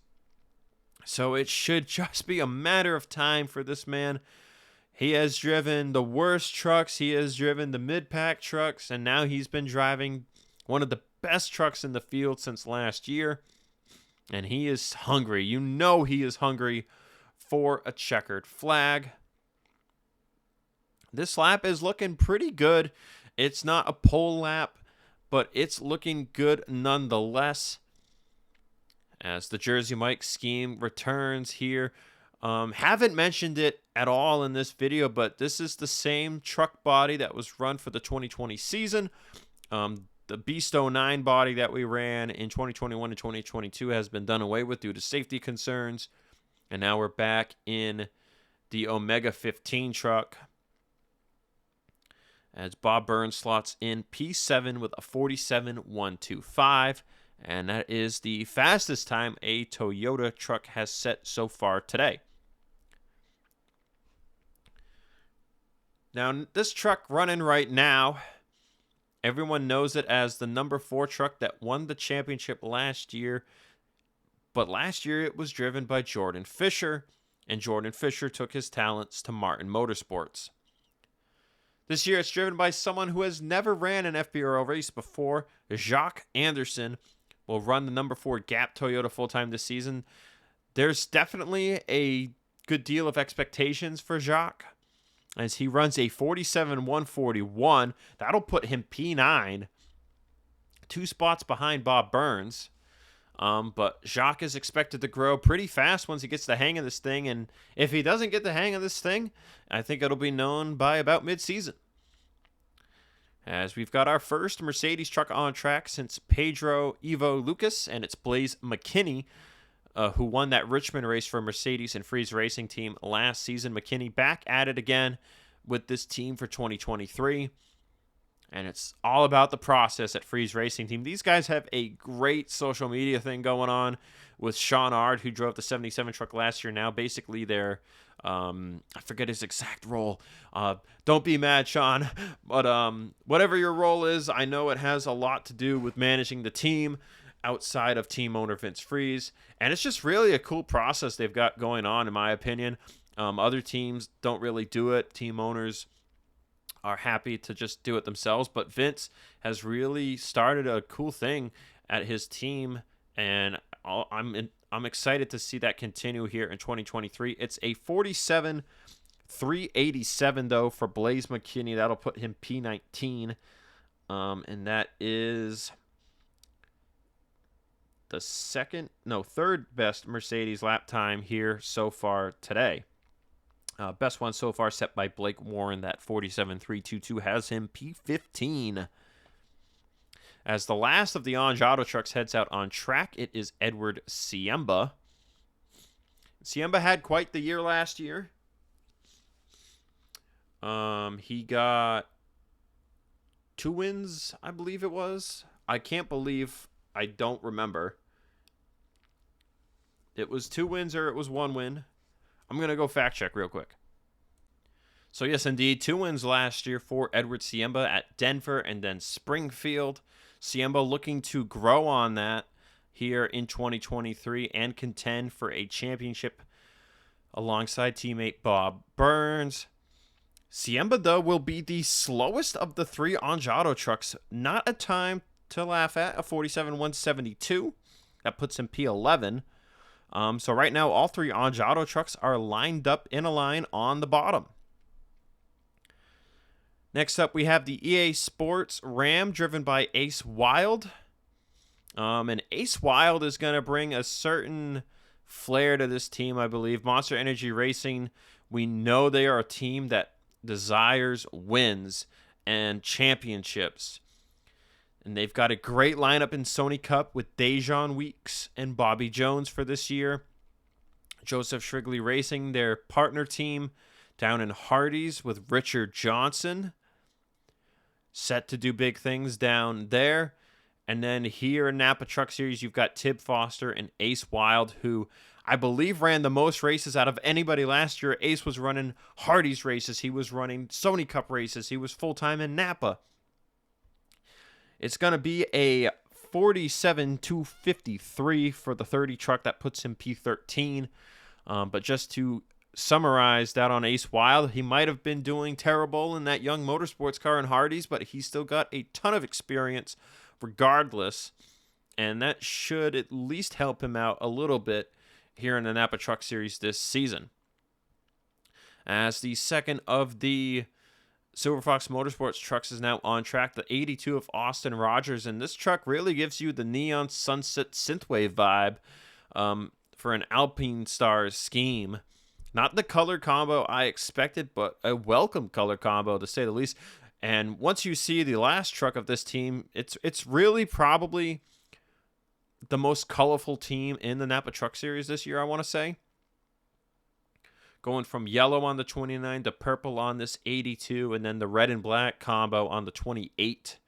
So it should just be a matter of time for this man. He has driven the worst trucks. He has driven the mid-pack trucks. And now he's been driving one of the best trucks in the field since last year. And he is hungry. You know he is hungry for a checkered flag. This lap is looking pretty good. It's not a pole lap, but it's looking good nonetheless. As the Jersey Mike scheme returns here. Haven't mentioned it at all in this video, but this is the same truck body that was run for the 2020 season. The Beast 09 body that we ran in 2021 and 2022 has been done away with due to safety concerns. And now we're back in the Omega 15 truck. As Bob Burns slots in P7 with a 47.125. And that is the fastest time a Toyota truck has set so far today. Now, this truck running right now, everyone knows it as the number 4 truck that won the championship last year. But last year it was driven by Jordan Fisher, and Jordan Fisher took his talents to Martin Motorsports. This year it's driven by someone who has never ran an FBRL race before. GOGH Anderson will run the number 4 Gap Toyota full-time this season. There's definitely a good deal of expectations for GOGH, as he runs a 47.141. That'll put him P9, 2 spots behind Bob Burns. But GOGH is expected to grow pretty fast once he gets the hang of this thing. And if he doesn't get the hang of this thing, I think it'll be known by about mid-season. As we've got our first Mercedes truck on track since Pedro Ivo Lucas, and it's Blaze McKinney, who won that Richmond race for Mercedes and Freeze Racing Team last season. McKinney back at it again with this team for 2023. And it's all about the process at Freeze Racing Team. These guys have a great social media thing going on with Sean Ard, who drove the 77 truck last year. Now, basically, they're, I forget his exact role. Don't be mad, Sean. But whatever your role is, I know it has a lot to do with managing the team outside of team owner Vince Freeze. And it's just really a cool process they've got going on, in my opinion. Other teams don't really do it. Team owners are happy to just do it themselves, but Vince has really started a cool thing at his team, and I'm excited to see that continue here in 2023. It's a 47.387 though for Blaze McKinney. That'll put him P19, and that is the third best Mercedes lap time here so far today. Best one so far set by Blake Warren. That 47.322 has him P15. As the last of the GOGH Auto trucks heads out on track, it is Edward Siemba. Siemba had quite the year last year. He got 2 wins, I believe it was. I can't believe I don't remember. It was 2 wins or it was 1 win. I'm going to go fact check real quick. So yes, indeed, 2 wins last year for Edward Siemba at Denver and then Springfield. Siemba looking to grow on that here in 2023 and contend for a championship alongside teammate Bob Burns. Siemba, though, will be the slowest of the 3 GOGH Auto trucks. Not a time to laugh at, a 47.172. That puts him P11. So right now, all 3 GOGH Auto trucks are lined up in a line on the bottom. Next up, we have the EA Sports Ram driven by Ace Wild. And Ace Wild is going to bring a certain flair to this team, I believe. Monster Energy Racing, we know they are a team that desires wins and championships. And they've got a great lineup in Sony Cup with Dejan Weeks and Bobby Jones for this year. Joseph Shrigley Racing, their partner team down in Hardee's with Richard Johnson, set to do big things down there. And then here in Napa Truck Series, you've got Tib Foster and Ace Wild, who I believe ran the most races out of anybody last year. Ace was running Hardy's races. He was running Sony Cup races. He was full-time in Napa. It's going to be a 47,253 for the 30 truck. That puts him P13. But just to summarize that on Ace Wild, he might have been doing terrible in that young motorsports car in Hardy's, but he's still got a ton of experience regardless, and that should at least help him out a little bit here in the Napa Truck Series this season. As the second of the Silver Fox Motorsports trucks is now on track, the 82 of Austin Rogers, and this truck really gives you the neon sunset synthwave vibe for an Alpine Stars scheme. Not the color combo I expected, but a welcome color combo to say the least. And once you see the last truck of this team, it's really probably the most colorful team in the Napa Truck Series this year, I want to say. Going from yellow on the 29 to purple on this 82, and then the red and black combo on the 28.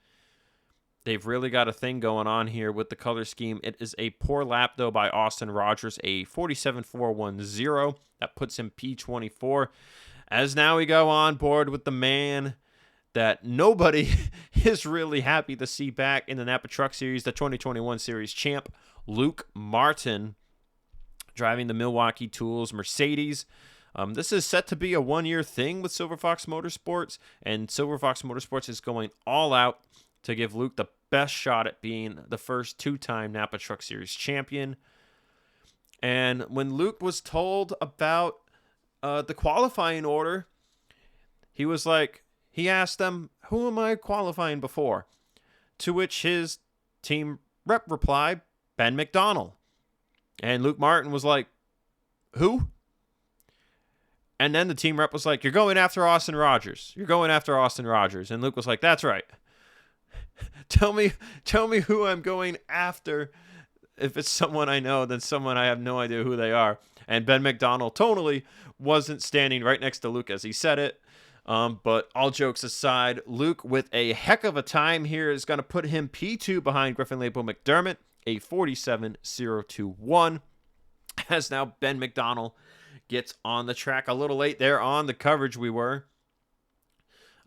They've really got a thing going on here with the color scheme. It is a poor lap, though, by Austin Rogers, a 47.410. That puts him P24. As now we go on board with the man that nobody is really happy to see back in the Napa Truck Series, the 2021 Series champ, Luke Martin, driving the Milwaukee Tools Mercedes. This is set to be a one-year thing with Silver Fox Motorsports, and Silver Fox Motorsports is going all out to give Luke the best shot at being the first two-time Napa Truck Series champion. And when Luke was told about the qualifying order, he was like, he asked them, who am I qualifying before? To which his team rep replied, Ben McDonnell. And Luke Martin was like, who? And then the team rep was like, you're going after Austin Rogers. You're going after Austin Rogers. And Luke was like, that's right. Tell me who I'm going after. If it's someone I know, then someone I have no idea who they are. And Ben McDonnell totally wasn't standing right next to Luke as he said it. But all jokes aside, Luke with a heck of a time here is going to put him P2 behind Griffin Label McDermott, a 47.021. As now Ben McDonnell gets on the track. A little late there on the coverage we were.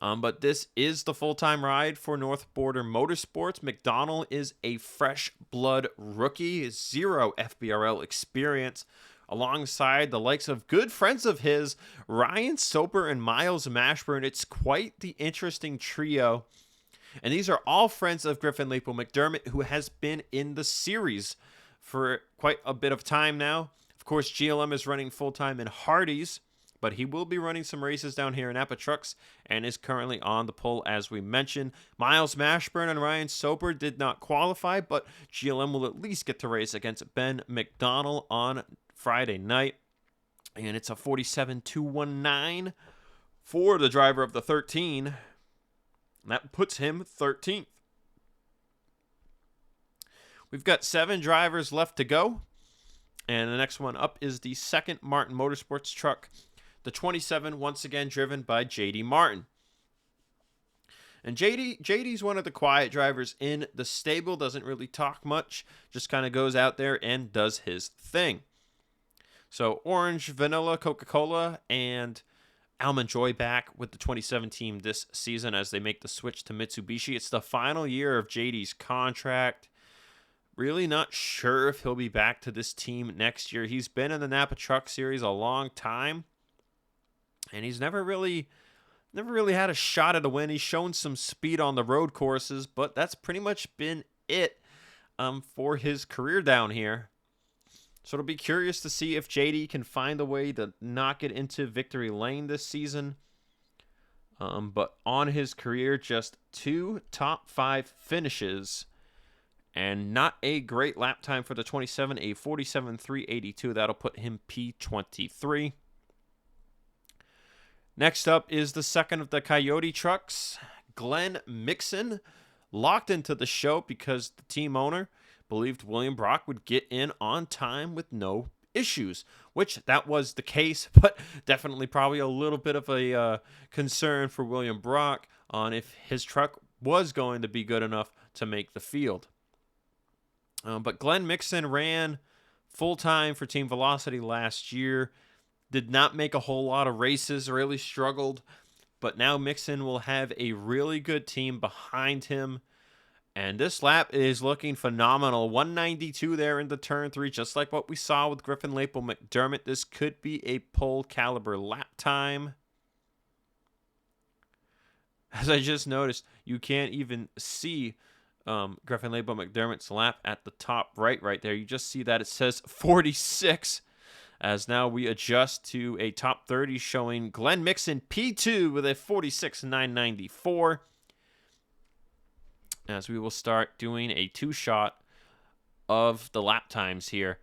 But this is the full-time ride for North Border Motorsports. McDonnell is a fresh blood rookie, zero FBRL experience, alongside the likes of good friends of his, Ryan Soper and Miles Mashburn. It's quite the interesting trio. And these are all friends of Griffin Lapel McDermott, who has been in the series for quite a bit of time now. Of course, GLM is running full-time in Hardy's, but he will be running some races down here in Napa Trucks and is currently on the pole, as we mentioned. Miles Mashburn and Ryan Soper did not qualify, but GLM will at least get to race against Ben McDonnell on Friday night. And it's a 47.219 for the driver of the 13. That puts him 13th. We've got 7 drivers left to go. And the next one up is the second Martin Motorsports truck. The 27, once again driven by J.D. Martin. And JD's one of the quiet drivers in the stable, doesn't really talk much, just kind of goes out there and does his thing. So Orange, Vanilla, Coca-Cola, and Almond Joy back with the 2017 this season as they make the switch to Mitsubishi. It's the final year of JD's contract. Really not sure if he'll be back to this team next year. He's been in the Napa Truck Series a long time, and he's never really had a shot at a win. He's shown some speed on the road courses, but that's pretty much been it for his career down here. So it'll be curious to see if JD can find a way to knock it into victory lane this season. But on his career, just 2 top 5 finishes. And not a great lap time for the 27, a 47.382. That'll put him P23. Next up is the second of the Coyote trucks, Glenn Mixon, locked into the show because the team owner believed William Brock would get in on time with no issues, which that was the case, but definitely probably a little bit of a concern for William Brock on if his truck was going to be good enough to make the field. But Glenn Mixon ran full-time for Team Velocity last year. Did not make a whole lot of races, really struggled. But now Mixon will have a really good team behind him. And this lap is looking phenomenal. 192 there into turn 3, just like what we saw with Griffin Lapel McDermott. This could be a pole caliber lap time. As I just noticed, you can't even see Griffin Lapel McDermott's lap at the top right there. You just see that it says 46. As now we adjust to a top 30 showing Glenn Mixon P2 with a 46.994. As we will start doing a two-shot of the lap times here.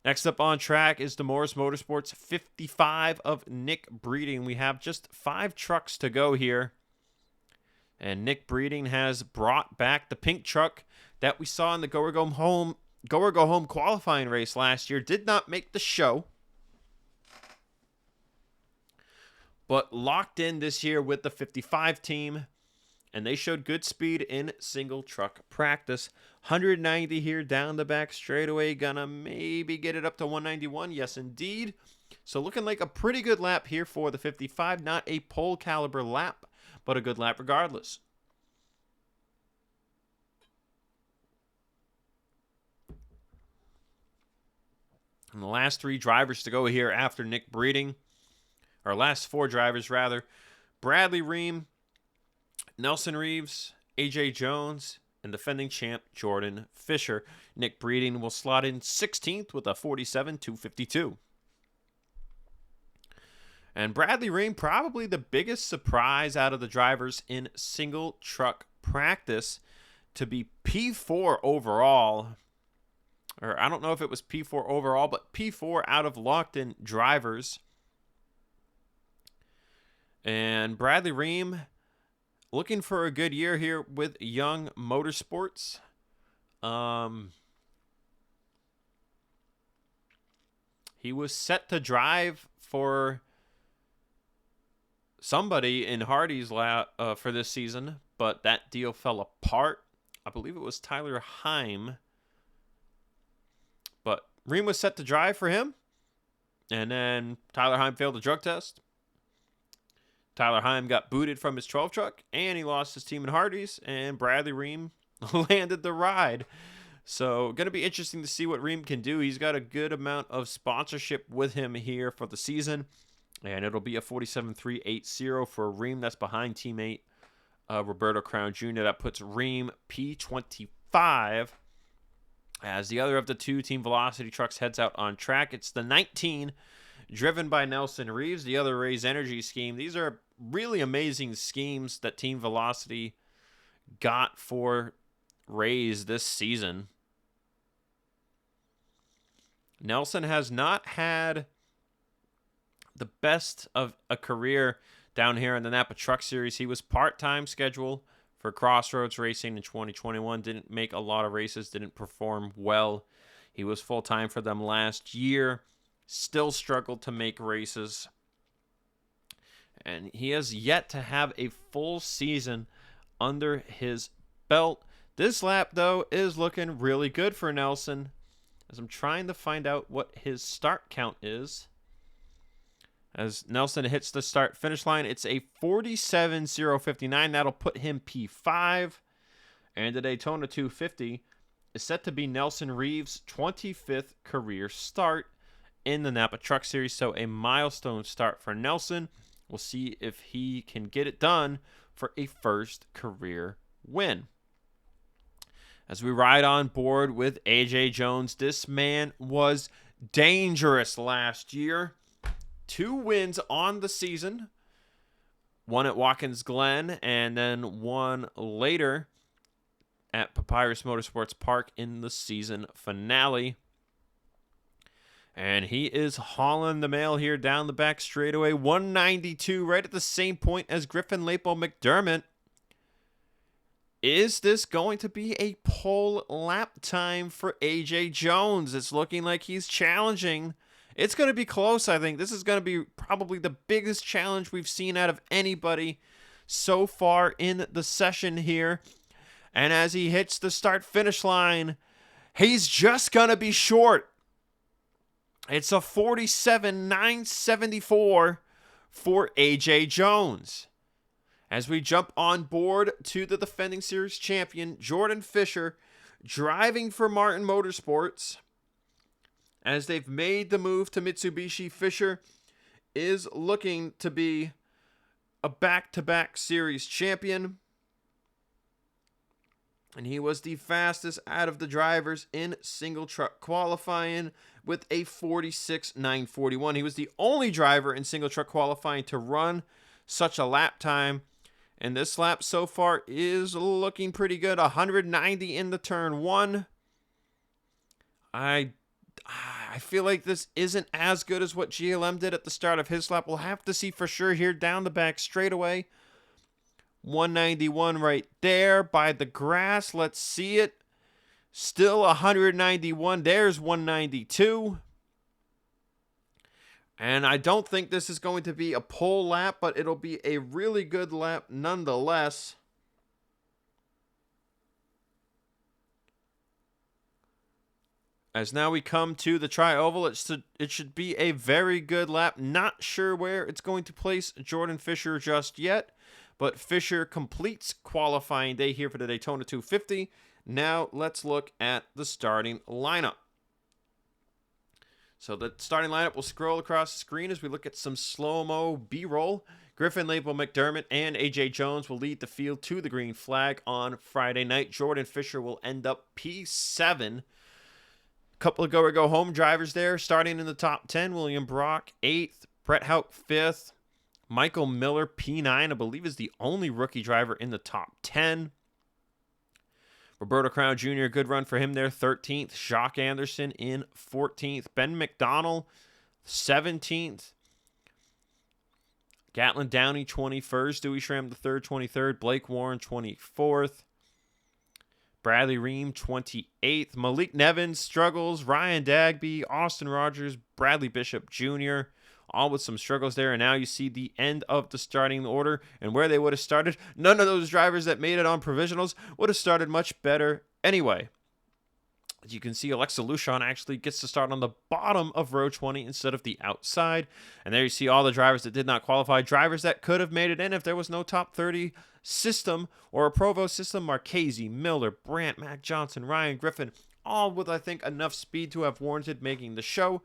Next up on track is the Morris Motorsports 55 of Nick Breeding. We have just 5 trucks to go here. And Nick Breeding has brought back the pink truck that we saw in the Go or Go Home qualifying race last year. Did not make the show, but locked in this year with the 55 team. And they showed good speed in single truck practice. 190 here down the back straightaway. Gonna maybe get it up to 191. Yes, indeed. So looking like a pretty good lap here for the 55. Not a pole caliber lap, but a good lap regardless. And the last 3 drivers to go here after Nick Breeding, or last 4 drivers rather, Bradley Ream, Nelson Reeves, AJ Jones, and defending champ Jordan Fisher. Nick Breeding will slot in 16th with a 47.252. And Bradley Ream, probably the biggest surprise out of the drivers in single truck practice, to be P4 overall. Or I don't know if it was P4 overall, but P4 out of locked-in drivers. And Bradley Ream looking for a good year here with Young Motorsports. He was set to drive for somebody in Hardy's lap for this season, but that deal fell apart. I believe it was Tyler Heim. But Ream was set to drive for him, and then Tyler Heim failed the drug test. Tyler Heim got booted from his 12 truck, and he lost his team in Hardy's, and Bradley Ream landed the ride. So going to be interesting to see what Ream can do. He's got a good amount of sponsorship with him here for the season, and it'll be a 47.380 for Ream. That's behind teammate Roberto Crown Jr. That puts Ream P25. As the other of the 2 Team Velocity trucks heads out on track, it's the 19, driven by Nelson Reeves, the other Raise Energy scheme. These are really amazing schemes that Team Velocity got for Raise this season. Nelson has not had the best of a career down here in the Napa Truck Series. He was part-time schedule for Crossroads Racing in 2021. Didn't make a lot of races, didn't perform well. He was full-time for them last year. Still struggled to make races. And he has yet to have a full season under his belt. This lap, though, is looking really good for Nelson, as I'm trying to find out what his start count is. As Nelson hits the start-finish line, it's a 47.059. That'll put him P5. And the Daytona 250 is set to be Nelson Reeves' 25th career start in the Napa Truck Series. So a milestone start for Nelson. We'll see if he can get it done for a first career win. As we ride on board with AJ Jones, this man was dangerous last year. 2 wins on the season. One at Watkins Glen, and then one later at Papyrus Motorsports Park in the season finale. And he is hauling the mail here down the back straightaway. 192, right at the same point as Griffin Lapel McDermott. Is this going to be a pole lap time for AJ Jones? It's looking like he's challenging. It's going to be close, I think. This is going to be probably the biggest challenge we've seen out of anybody so far in the session here. And as he hits the start-finish line, He's just going to be short. It's a 47,974 for A.J. Jones. As we jump on board to the defending series champion, Jordan Fisher, driving for Martin Motorsports. As they've made the move to Mitsubishi, Fisher is looking to be a back-to-back series champion. And he was the fastest out of the drivers in single truck qualifying with a 46,941. He was the only driver in single truck qualifying to run such a lap time. And this lap so far is looking pretty good. 190 in the turn one. I feel like this isn't as good as what GLM did at the start of his lap. We'll have to see for sure here down the back straightaway. 191 right there by the grass. Let's see it. Still 191. There's 192. And I don't think this is going to be a pole lap, but it'll be a really good lap nonetheless. As now we come to the tri-oval, it should be a very good lap. Not sure where it's going to place Jordan Fisher just yet, but Fisher completes qualifying day here for the Daytona 250. Now let's look at the starting lineup. So the starting lineup will scroll across the screen as we look at some slow-mo B-roll. Griffin, Label, McDermott, and A.J. Jones will lead the field to the green flag on Friday night. Jordan Fisher will end up P7. Couple of go-home drivers there. Starting in the top 10, William Brock, 8th. Brett Houck, 5th. Michael Miller, P9, I believe is the only rookie driver in the top 10. Roberto Crown Jr., good run for him there, 13th. Jacques Anderson in 14th. Ben McDonnell, 17th. Gatlin Downey, 21st. Dewey Schramm III, 23rd. Blake Warren, 24th. Bradley Ream, 28th. Malik Nevins struggles. Ryan Dagby, Austin Rogers, Bradley Bishop Jr., all with some struggles there. And now you see the end of the starting order and where they would have started. None of those drivers that made it on provisionals would have started much better anyway. As you can see, Alexa Luchon actually gets to start on the bottom of row 20 instead of the outside. And there you see all the drivers that did not qualify. Drivers that could have made it in if there was no top 30 system or a Provo system. Marchese, Miller, Brandt, Mac Johnson, Ryan Griffin, all with, I think, enough speed to have warranted making the show.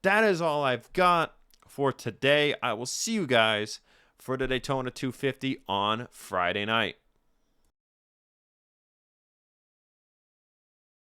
That is all I've got for today. I will see you guys for the Daytona 250 on Friday night.